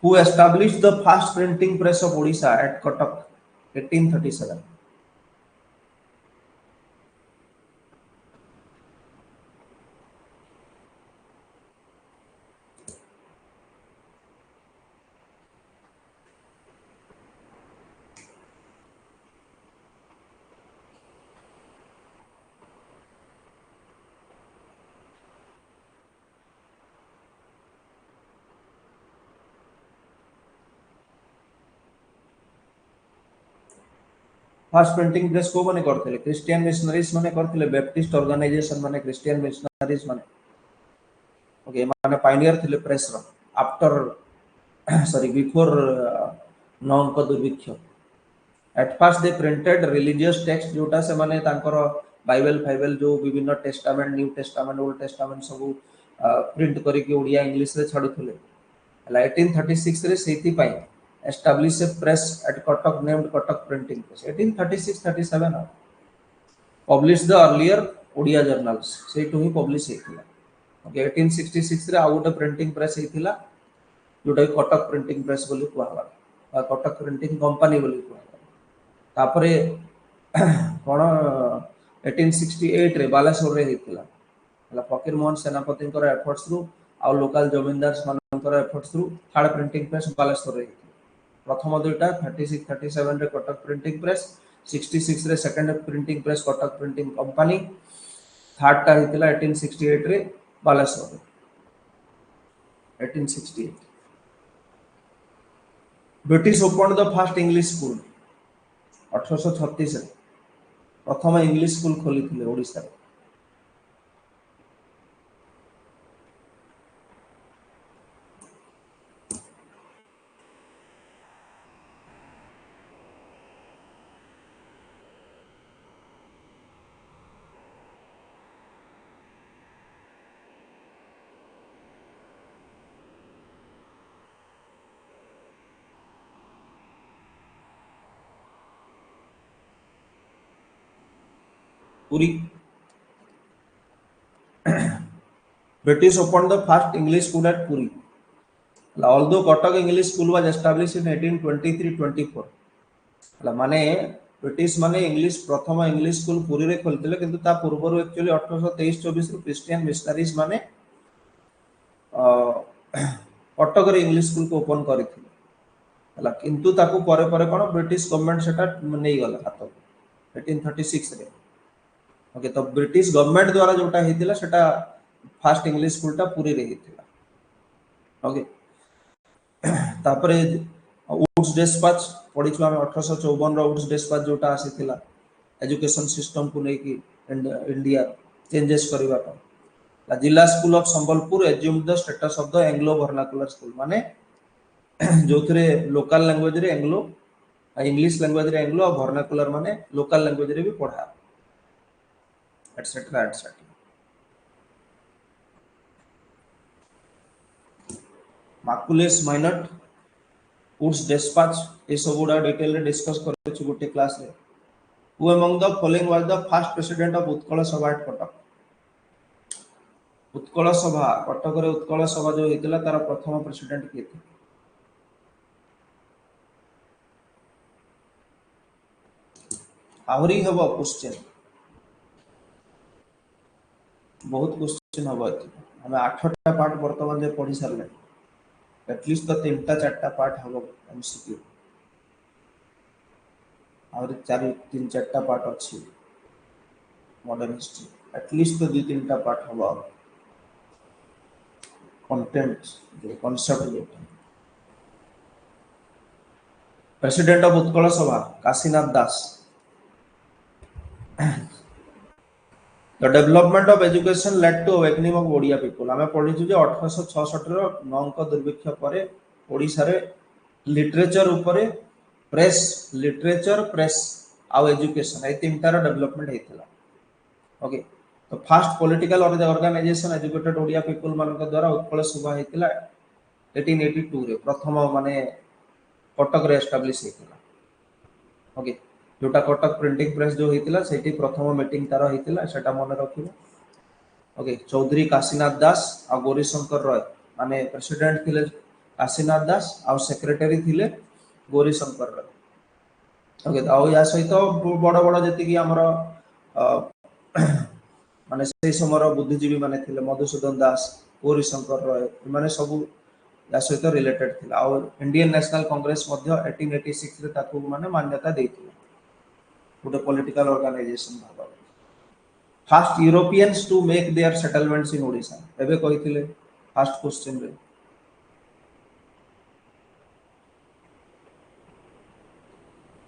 who established the first printing press of Odisha at Katak 1837 first printing press को माने करथिले क्रिश्चियन मिशनरीज माने करथिले बैप्टिस्ट ऑर्गेनाइजेशन माने क्रिश्चियन मिशनरीज माने ओके माने पायनियर थिले प्रेस रो आफ्टर सॉरी बिफोर नौंक दुर्भिक्ष at first they printed religious text जोटा से माने तांकर बाइबल फाइबल जो विभिन्न testament new testament old testament सब प्रिंट करके ओडिया इंग्लिश रे छाडुथिले 1836 रे सेति पाई establish a press at Cuttack named Cuttack printing press 1836-37 publish the earlier Odia journals से टू ही पब्लिश हेतिला ओके 1866 रे आउट प्रिंटिंग प्रेस हेतिला जोटा कटक प्रिंटिंग प्रेस बोली कुआ कटक प्रिंटिंग कंपनी बोली कुआ तापरे कोन 1868 रे बालेश्वर रे हेतिला हला फकीर मोहन सेनापति एफर्ट्स थ्रू आ लोकल जमींदार मानकर efforts through third printing press Baleshwar रे प्रथम दुईटा 36-37 रे कटक प्रिंटिंग प्रेस 66 रे second printing press Cuttack printing company third टा हेतिला 1868 रे Baleshwar 1868 British open the first English school 1836 रे प्रथम इंग्लिश स्कूल खोली थिले ओडिसा रे Puri British opened the first English school at Puri. Although Kotak English School was established in 1823-24, माने British माने इंग्लिश प्रथम इंग्लिश स्कूल पुरी रे खोलथिले किंतु ता पूर्वरु एक्चुअली 1823-24 रो क्रिश्चियन मिशनरीज माने कटक रे इंग्लिश स्कूल को ओपन करिथिले हला किंतु ताकू परे परे कोन ब्रिटिश गवर्नमेंट सेटा नै गला हाथ 1836 रे ओके तो ब्रिटिश गवर्नमेंट द्वारा जोटा हेतिला सेटा फर्स्ट इंग्लिश स्कूल टा पुरी रे हेतिला ओके तापरे वुड्स डिस्पैच पढिछु हम 1854 रो वुड्स डिस्पैच जोटा आसीथिला एजुकेशन सिस्टम को नै कि इंडिया चेंजेस करबा पर ला जिला school of Sambalpur assume the status of the Anglo vernacular school माने जोथरे लोकल लैंग्वेज रे एंग्लो इंग्लिश लैंग्वेज रे एंग्लो और वर्नाकुलर माने लोकल लैंग्वेज रे भी पढ़ा etcetera etcetera Macaulay's minute Wood's despatch ए सब गुडा डिटेल रे डिस्कस करछु गोटे क्लास रे who among the following was the first president of Utkal Sabha at Cuttack Utkal सभा कटक रे उत्कल सभा जो हेतिला तार प्रथम प्रेसिडेंट के थे आवरी हबो क्वेश्चन बहुत क्वेश्चन हबो हम 8टा पार्ट वर्तमान जे पढ़ी सरले एटलीस्ट तो 3टा 4टा पार्ट हबो एमसीक्यू और 3-4टा पार्ट अछि मॉडर्न हिस्ट्री एटलीस्ट तो 2-3टा पार्ट हबो कंटेंट जो कांसेप्ट जो प्रेसिडेंट ऑफ उत्कल सभा काशीनाथ दास The development of education led to awakening of Odia people. आमे पढिछु जे 1866 रो नौंक दुर्भिक्ष परे ओडिसा रे लिटरेचर ऊपरे प्रेस आउ एजुकेशन ए तीनटा रो डेवलपमेंट हेतिला ओके तो first political organisation educated Odia people मान द्वारा उत्कल सभा हेतिला 1882 रे प्रथम माने कटक रे एस्टैब्लिश हेतिला ओके जोटा कटक प्रिंटिंग प्रेस जो हेतिला सेठी प्रथम मीटिंग तार हेतिला सेटा मन रखिबो ओके चौधरी काशीनाथ दास आ गौरी शंकर रॉय माने प्रेसिडेंट थिले काशीनाथ दास आ सेक्रेटरी थिले गौरी शंकर रॉय ओके आ या सहित बड़ बड़ जति कि हमर माने से समर बुद्धिजीवी माने थिले मधुसूदन दास गौरी शंकर रॉय माने सब या सहित रिलेटेड थिला आ इंडियन नेशनल कांग्रेस मध्ये 1886 रे ताकू माने मान्यता देथिला गुड पॉलिटिकल ऑर्गेनाइजेशन भाव first Europeans to make their settlements in Odisha एबे कहिथिले फर्स्ट क्वेश्चन रे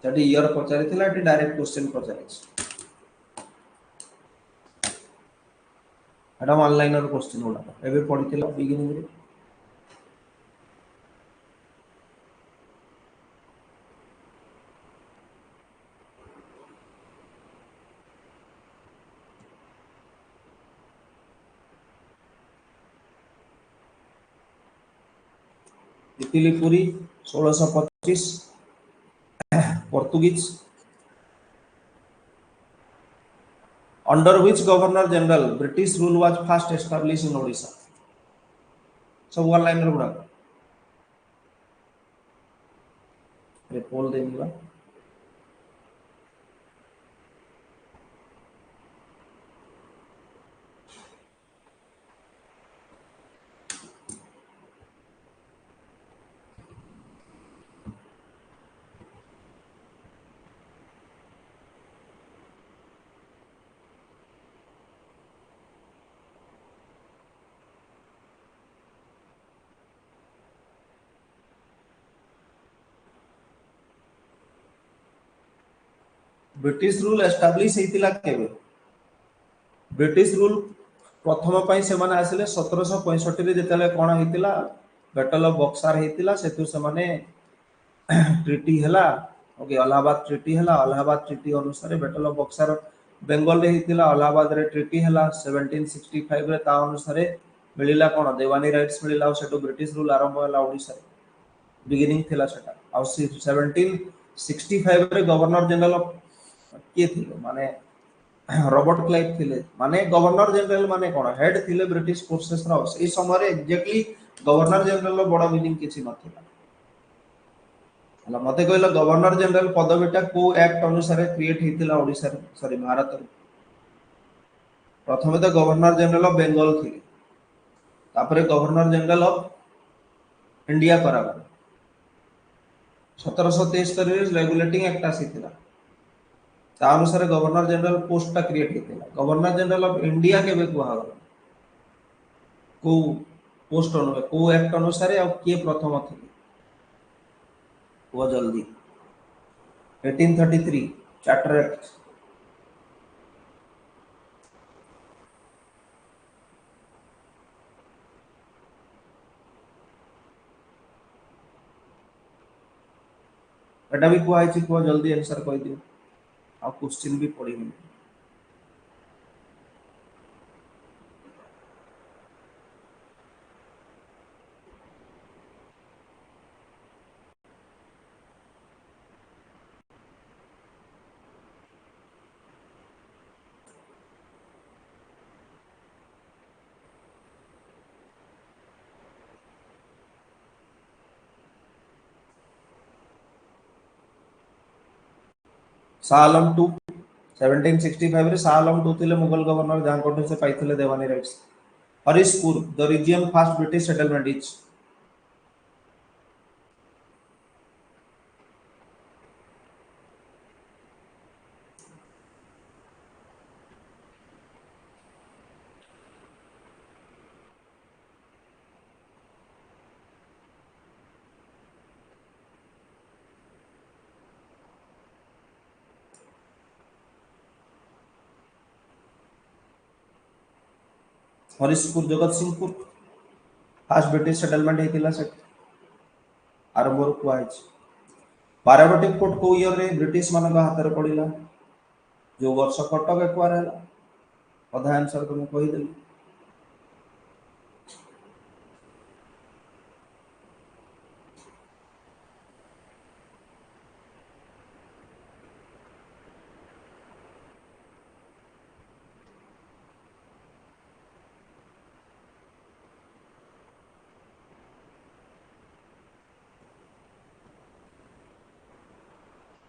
ସେଠି ଇୟର ପଚାରିଥିଲା, ଏଠି ଡାଇରେକ୍ଟ କ୍ୱେଶ୍ଚନ ପଚାରିଛି। ଏଟା ଅନଲାଇନର କ୍ୱେଶ୍ଚନ ଗୁଡାକ ଏବେ ପଢିଥିଲା ବିଗିନିଂ ରେ। Pipili Puri 1625 Portuguese. Under which governor general British rule was first establish in Odisha. सब वन लाइनर गुड़ा पोल देनिबा। ब्रिटिश रूल एस्टाब्लिश हेतिला केबे? ब्रिटिश रूल प्रथम पाई से माने आसिले 1765 रे जेतले कोन हेतिला बैटल ऑफ बक्सर हेतिला, सेतु से माने ट्रीटी हला। ओके, इलाहाबाद ट्रीटी हला। इलाहाबाद ट्रीटी अनुसार बैटल ऑफ बक्सर बेंगल रे हेतिला, इलाहाबाद रे ट्रीटी हला 1765 रे। ता अनुसार मिलिला कोन देवानी राइट्स मिलिला, सेटो ब्रिटिश रूल आरंभ हला ओडिसा रे। बिगिनिंग थिला सेटा। आ 1765 रे गवर्नर जनरल ऑफ के थिले माने रॉबर्ट क्लाइव थिले। माने गवर्नर जनरल माने कोन हेड थिले ब्रिटिश फोर्सेस रो। ए समय रे एग्जैक्टली गवर्नर जनरल रो बडा मीनिंग किछि नथिला। हला मते कहला गवर्नर जनरल पदवीटा को एक्ट अनुसार क्रिएट हेतिला ओडिसा रे, सॉरी भारत रे। प्रथमे तो गवर्नर जनरल ऑफ बेंगल थिले, तापरे गवर्नर जनरल ऑफ इंडिया करागला। 1773 रे रेगुलेटिंग एक्ट आसीथिला, ता अनुसार गवर्नर जनरल पोस्ट क्रिएट हेतिला। गवर्नर जनरल ऑफ इंडिया केबे कुहा गला? को पोस्ट अनुसार, को एक्ट अनुसार आ के प्रथम थिले वो जल्दी 1833 चार्टर एक्ट। एटा भी कुहा है, कुहा जल्दी आंसर कहि दियो। आ क्वेश्चन भी पढ़िबे। शाह आलम टू 1765 रे शाह आलम टू थिले मुगल गवर्नर, जहां कोठे से पाइथिले diwani rights. Harishpur the reason first British settlement is. Harishpur Jagatsinghpur first British settlement हेतिला से आरंभ रो कुआ है। बारवाटी फोर्ट को ईयर रे ब्रिटिश मान हाथ में पड़ा, जो वर्ष कटक एक्वायर है। अधा आंसर तो मुझे कहीदेली।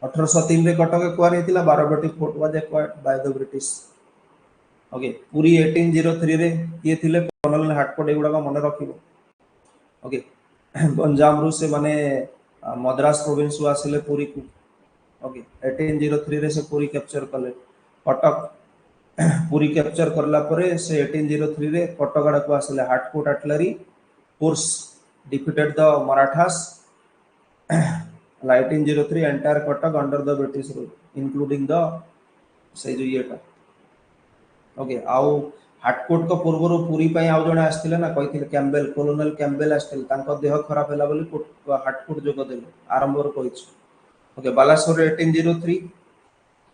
1803 रे कटक एक्वायर हेतिला। Barabati fort was acquired by the British. Okay, Puri 1803 रे ये थिले कर्नल हाटकोट, एगुडा का मन रखिबो। ओके, गंजाम रु से माने मद्रास प्रोविंस रु आसिले पुरी को। ओके, 1803 रे से पुरी कैप्चर कले। कटक पुरी कैप्चर करला परे से 1803 रे कटक आड़ा को आसिले। Harcourt artillery force defeated the Marathas 1803 entire Cuttack under the British rule including the से जो ये ओके आउ हाटकोट को पूर्व पुरी पई आउ जणे आस्थिले ना कहिथिले कैम्बेल कोलोनल कैम्बेल आस्थिले तांको देह खराब होला बोली हाटकोट जोग देले आरंभ रो कहिछु ओके बालासोर 1803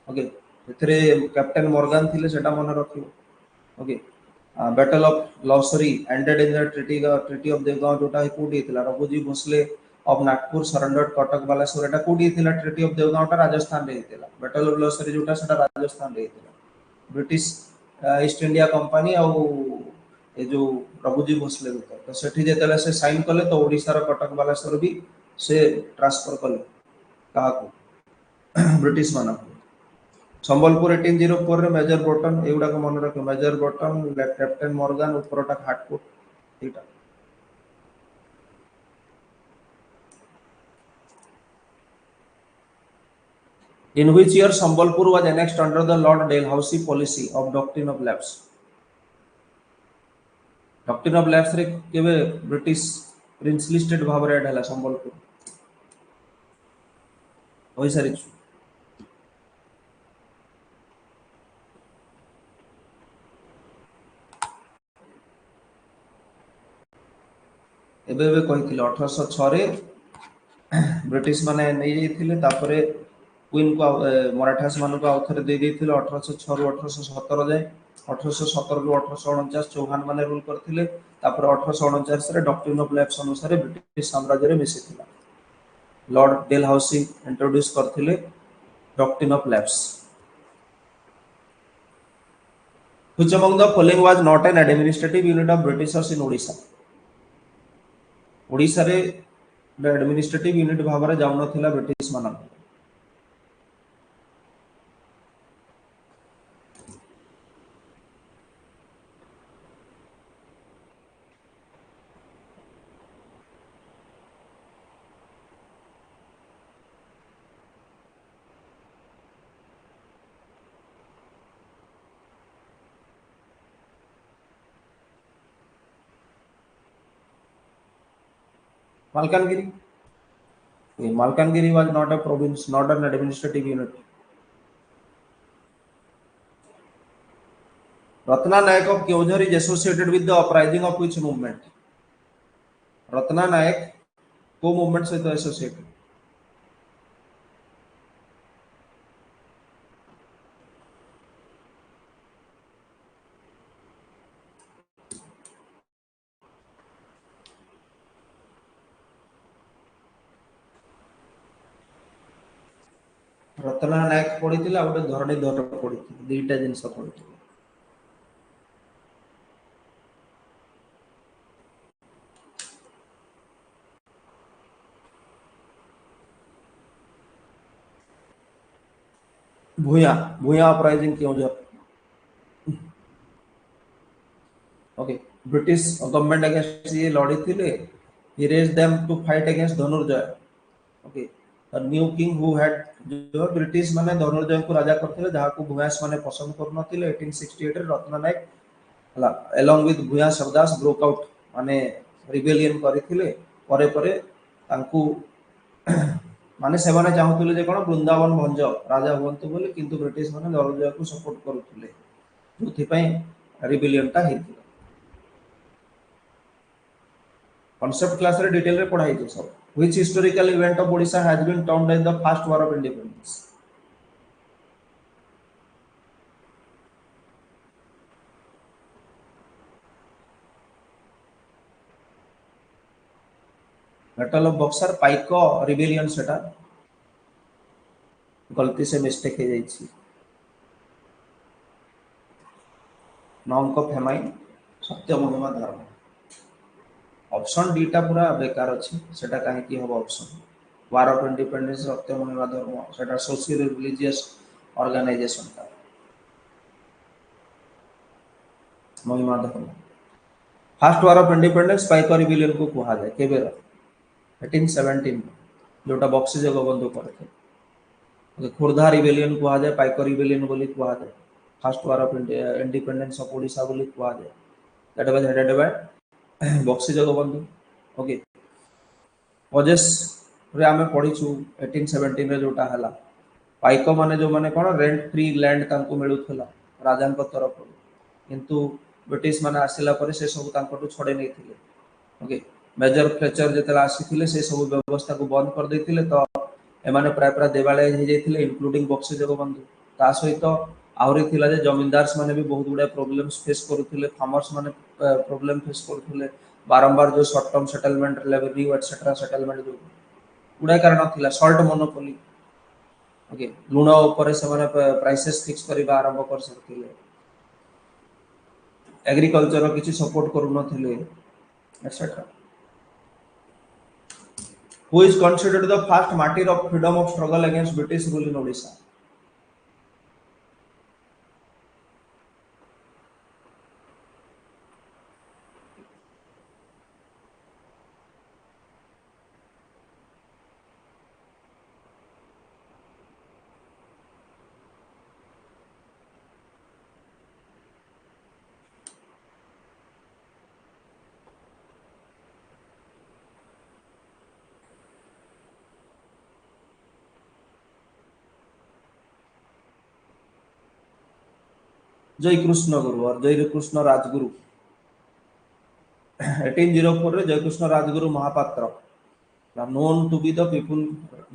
ओके एथरे कैप्टन मॉर्गन थिले सेटा मन रखियो okay battle of Laswari ended in the treaty of Deogaon जोटा कोडी थिला रघुजी भोसले ऑफ नागपुर सरेंडर्ड कटक बालासोर एटा कोडी थिला ट्रीटी ऑफ देवगांव टा राजस्थान रे थिला बैटल ऑफ लॉसरी जोटा सेटा राजस्थान रे थिला ब्रिटिश ईस्ट इंडिया कंपनी आ ये जो रघुजी भोसले तो सेठी जेतले से साइन कले तो ओडिसा रो कटक बालासोर भी से ट्रांसफर कले काको ब्रिटिश माना संबलपुर 1804 रे मेजर बटन एउडा को मन रख मेजर बटन कैप्टन मॉर्गन ऊपरटा हाटकोट एटा In which year Sambalpur was annexed under the Lord Dalhousie policy of doctrine of lapse? Doctrine of lapse रे केबे ब्रिटिश प्रिंसली स्टेट भाव रे हला संबलपुर होई सारी एबे एबे कहिथिले 1806 रे ब्रिटिश माने नै जाइथिले तापरे क्वीन को मराठास मान को आउथरे दे देथिले 1806 रु 1817 जाय 1817 रु 1849 चौहान माने रूल करथिले तापर 1849 रे डॉक्ट्रिन ऑफ लैप्स अनुसार ब्रिटिश साम्राज्य रे मिसिथिला लॉर्ड डेलहाउसी इंट्रोड्यूस करथिले doctrine of lapse which among the following was not an administrative unit of Britishers इन ओडिशा ओडिशा रे एडमिनिस्ट्रेटिव यूनिट भाव रे जाउन थिला ब्रिटिश मानन Malkangiri. Malkangiri was not a province, not an administrative unit. Ratna Naik of Keonjhar is associated with the uprising of which movement? Ratna Naik, co movements with associated. Ratna नायक पढ़ी आ गोटे धरणीधर पढ़ी दुईटा जिन पढ़ी भूया भूया uprising Keonjhar okay British government against ये लड़ी थिले he raised them to fight against Dhanurjay okay a new king who had जो British माने धनुर्जय को राजा करथिले जहा को भूयास माने पसंद करनथिले 1868 रे रत्ना नायक हला along with Bhuya सरदास broke out माने रिबेलियन करथिले परे परे तांकू माने सेमाने चाहूथिले जे कोन वृंदावन भंज राजा हुंतु बोले किंतु ब्रिटिश माने धनुर्जय को सपोर्ट करूथिले जोथि पई रिबेलियन ता हेतिला concept class रे डिटेल रे पढ़ाई छै सब which historical event of Odisha has been termed as the first war of independence battle of Buxar पाइको rebellion सेटा गलती से मिस्टेक हे जाई छी नाम को फेमाइन सत्य महिमा धर्म ऑप्शन डीटा पूरा बेकार अछि सेटा काहे की हो ऑप्शन वार ऑफ इंडिपेंडेंस सत्य महिमा धर्म सेटा सोशल रिलीजियस ऑर्गेनाइजेशन का Mahima Dharma first war of independence Paika rebellion को कहा जाय केबे 1817 जोटा बक्सी जगबंधु करथे खुर्धा रिबेलियन कहा जाय पाइको रिबेलियन बोली कहा जाय first war of independence of Odisha बोली कहा जाय that was headed by Bakshi Jagabandhu okay pages रे आमे पढ़ीछु 1817 रे जोटा हला पाइक माने जो माने कोन रेंट फ्री लैंड तांको मिलुथला राजा तरफ किंतु ब्रिटिश माने आसिला परे से सब तांको छड़े नहीं थिले ओके मेजर फ्लेचर जेतला आसीथिले से सब व्यवस्था को बंद कर देथिले तो एमाने प्राय प्राय देवालय हो जाइथिले इंक्लूडिंग बक्सी जगबंधु ता सहित आहुरी थिला जे जमींदार्स माने भी बहुत गुडा प्रॉब्लम्स फेस करुथिले फार्मर्स माने प्रॉब्लम फेस करुथिले बारंबार जो short term settlement revenue etcetera settlement जो गुडा कारण थिला सॉल्ट मोनोपोली ओके लुण ऊपर से माने प्राइसेस फिक्स करबा आरंभ कर सकथिले एग्रीकल्चर किसी सपोर्ट करू नथिले etcetera who is considered the first martyr of freedom of struggle against British rule in Odisha? जय कृष्ण गुरु और जय कृष्ण राजगुरु 1804 रे Jaikrishna Rajguru Mahapatra known to be the people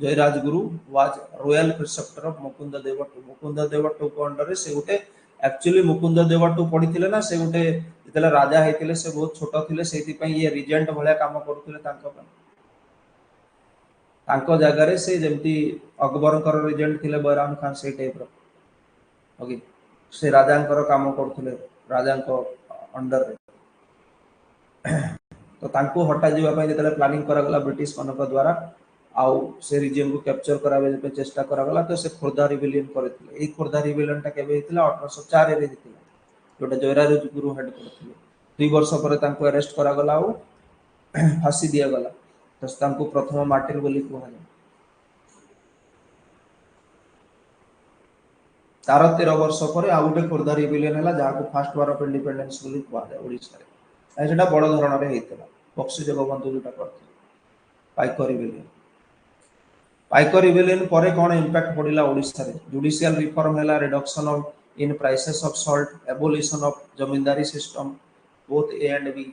जय Rajguru was royal preceptor of Mukund देवट्टू Mukund देवट्टू को अंडर रे से गुटे एक्चुअली मुकुंद देवट्टू पढिथिले ना से गुटे जेतले राजा हेतिले से बहुत छोट थिले सेति पई ये रिजेंट भलिया काम करूथिले तांको जगह रे से जेमती अकबर कर रिजेंट थिले बैराम खान से टाइप रो ओके से राजांकर काम करूथिले राजांको अंडर रे तो तांको हटा जीवा पई जेतले प्लानिंग करा गला ब्रिटिश मानक द्वारा आउ से रीजन को कैप्चर कराबे पे चेष्टा करा गला तो से खोर्धा रिबेलियन करथिले ए खोर्धा रिबेलियन टा केबे हितला 1804 रे हितला जोटा जयराज गुरु हेड करथिले 2 वर्ष पर तांको अरेस्ट करा गला आउ फांसी दिया गला तो तांको प्रथम मार्टिर बोली कहला तार 13 वर्ष पर आउ गोटे खोर्धा रिबेलियन हला जाको फर्स्ट वार ऑफ इंडिपेंडेंस बोली कहला ओडिसा रे सेटा बड़ धरण रे हितला बक्सी जगबंधु जोटा करथिले पाइक रिबेलियन पाइक रिबेलियन परे कोन इंपैक्ट पडिला ओडिसा रे जुडिशियल रिफॉर्म हैला reduction of in prices of salt abolition of zamindari system both A and B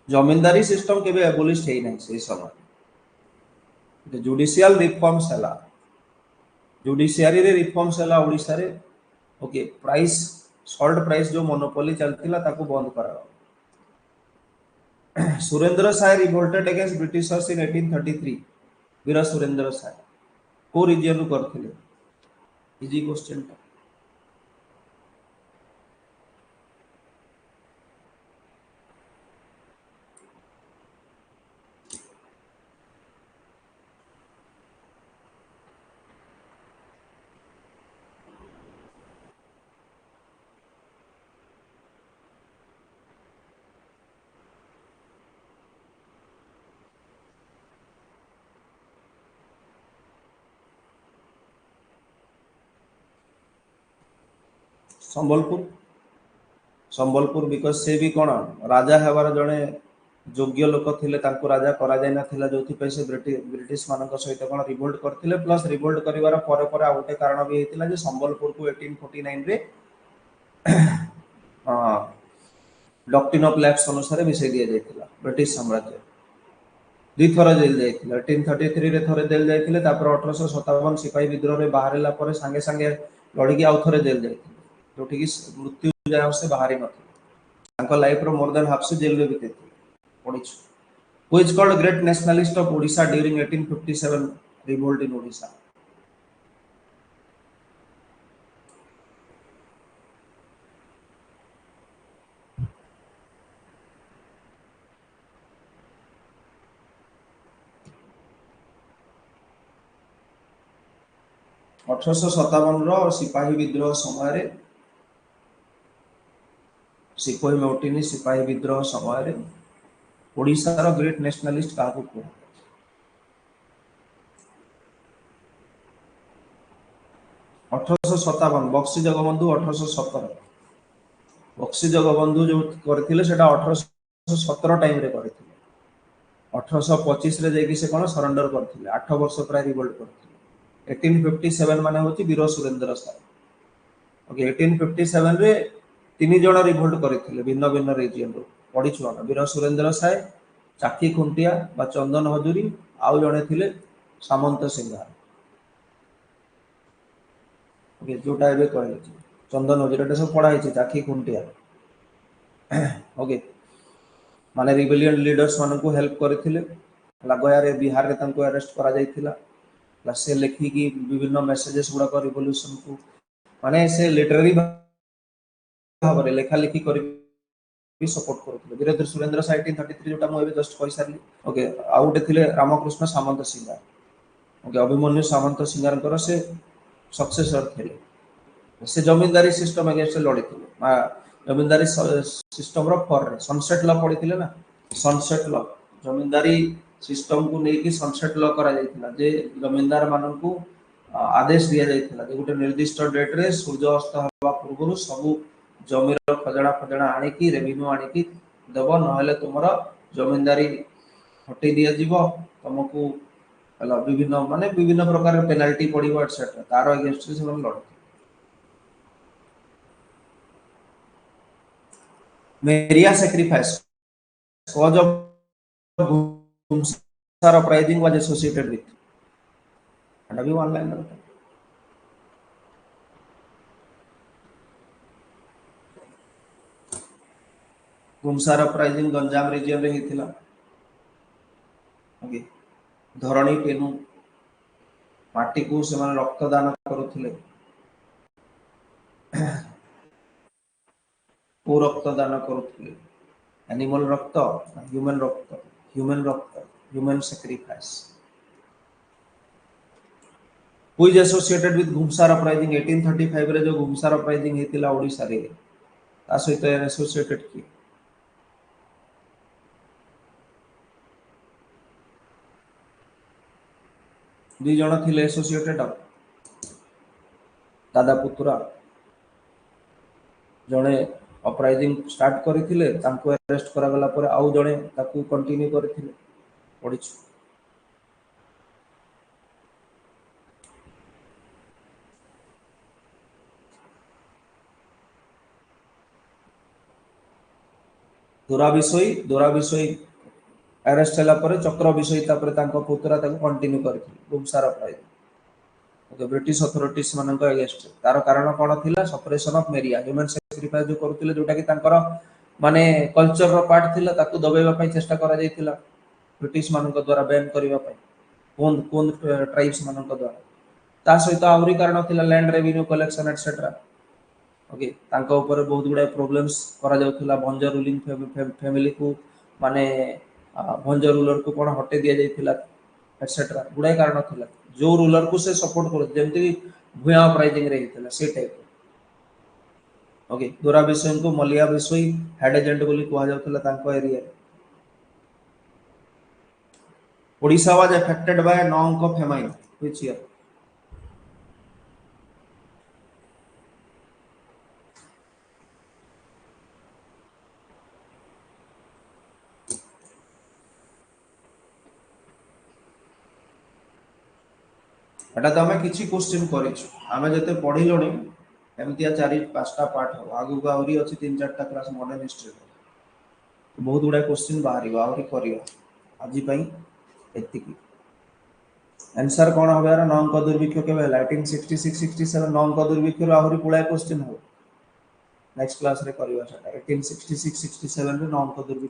zamindari system केबे एबोलिश हेई नै से समय जुडिशियल रिफॉर्म्स हला जुडिशियरी रे रिफॉर्म्स हला ओडिसा रे ओके प्राइस सॉल्ट प्राइस जो मोनोपोली चलतिला ताको बंद करा Surendra Sai revolted against Britishers in 1833 Veer Surendra Sai को रीजन रु करथिले इजी क्वेश्चन टा संबलपुर संबलपुर बिकज से भी कोन राजा हेबार जणे योग्य लोक थिले तांको राजा करा जाय ना थिला जोथि पे से ब्रिटिश मानक सहित कोन रिवोल्ट करथिले प्लस रिवोल्ट करिवार परे परे आ गोटे कारण भी हेतिला जे संबलपुर को 1849 रे डॉक्ट्रिन ऑफ लैप्स अनुसार विषय दिया जायतिला ब्रिटिश साम्राज्य दी थर जेल जायतिला 1833 रे थरे जेल जायतिले तापर 1857 सिपाही विद्रोह रे बाहरला परे संगे संगे लड़की आउ थरे जेल जायतिले जोठी की मृत्यु जाय से बाहरी नथिले तांको लाइफ रो मोर देन हाफ से जेल रे बितेतिले पढिछु who is called great nationalist of Odisha during 1857 revolt in Odisha 1857 सिपाही विद्रोह समय सिपोही मेउटिनी सिपाही विद्रोह समय ओडिशार ग्रेट नेशनलिस्ट क्या कह 1857 बक्सी जगबंधु 1817 बक्सी जगबंधु जो करथिले सेटा 1817 टाइम रे करथिले 1825 रे जेकी से कोन सरेंडर करथिले 8 वर्ष प्राय रिवोल्ट करथिले 1857 माने होची वीर सुरेंद्र साय ओके 1857 रे तीन जण रिवोल्ट करथिले भिन्न भिन्न रीजन रो पढी छुआ वीर सुरेंद्र साय चाकी खुंटिया बा चंदन हजूरी आउ जणे थिले सामंत सिंघार ओके जोटा एबे कहले चंदन हजूरी सब पढ़ा है चाकी खुंटिया ओके माने रिबेलियन लीडर्स मान को हेल्प करथिले गया रे बिहार रे तांको अरेस्ट करा जायथिला से लेखि की विभिन्न मैसेजेस गुडा को रिवोल्यूशन को माने से लिटरेरी भाव रे लेखा लेखि कर भी सपोर्ट करथिले वीर सुरेंद्र साय 1833 जोटा मु एबे जस्ट कहि सारली ओके आउटे थिले रामकृष्ण सामंत सिंगार ओके अभिमन्यु सामंत सिंगार कर से सक्सेसर थिले से जमींदारी सिस्टम अगेंस्ट लड़ी थिले जमींदारी सिस्टम रो फॉर रे सनसेट लॉ पड़ी थिले ना सनसेट लॉ जमींदारी सिस्टम को लेकिन सनसेट लॉ करा जायतिला जे जमींदार मानन को आदेश दिया जायतिला जे गुटे निर्दिष्ट डेट रे सूर्य अस्त हवा पूर्व सब जमीर खजड़ा खजड़ा आनी की रेवेन्यू आनी की देव नहले तुमरा जमींदारी हटै दिया जीवो तुमको विभिन्न माने विभिन्न प्रकार पेनाल्टी पड़िबो एटसेट्रा तार अगेंस्ट से हम लड़ मेरिया sacrifice cause of Gumsar uprising was associated with and अभी ऑनलाइन रहता गुमसार अपराइजिंग गंजाम रीजन रे हिथिला ओके धरणी पेनु माटी को से माने रक्तदान करूथिले को रक्तदान करूथिले एनिमल रक्त human sacrifice who is associated with Gumsar uprising 1835 रे जो Gumsar uprising हेतिला ओडिसा रे ता सहित एसोसिएटेड की दुई जण थिले एसोसिएटेड दादा पुत्रा जणे अपराइजिंग स्टार्ट करथिले तांको अरेस्ट करा गला पर आउ जणे ताकू कंटिन्यू करथिले पढिछु दोरा विषय अरेस्ट हला पर चक्र विषय तापर तांको पुत्रा ताकू कंटिन्यू करथिले गुमसार अपराइजिंग ओके ब्रिटिश अथॉरिटीज मानक अगेंस्ट तार कारण कोन थिला सप्रेशन ऑफ मेरिया ह्यूमन सैक्रिफाइस जो करथिले जोटा कि तांकर माने कल्चर रो पार्ट थिला ताकू दबेबा पई चेष्टा करा जायतिला ब्रिटिश मानक द्वारा बैन करिवा पई कोन ट्राइब्स मानक द्वारा ता सहित आउरी कारण थिला land revenue collection etcetera okay तांको ऊपर बहुत गुडा प्रॉब्लम्स करा जाउथिला भंजर रूलिंग फैमिली को माने भंजर रूलर को कोन हटे दिया जायतिला एटसेट्रा गुडा कारण थिला जो रूलर को से सपोर्ट कर जेमति भुया अपराइजिंग रे हितला से टाइप ओके दोरा विषय को मलिया विषय हेड एजेंट बोली कहा जाउतला तांको area Odisha was affected by Naanka of famine which year एटा तो हमें किछि क्वेश्चन करिछु हमें जते पढिलोनी एमतिया चारि पांचटा पार्ट हो आगु आउरी अछि तीन चारटा क्लास मॉडर्न हिस्ट्री बहुत गुडा क्वेश्चन बाहरी आउरी करियो आजि पई एतिकी आंसर कोन होबे यार नौंक दुर्भिक्ष केबे 1866 67 नौंक दुर्भिक्ष रो आउरी पुळा क्वेश्चन हो नेक्स्ट क्लास रे करियो सेटा 1866 67 रे नौंक दुर्भिक्ष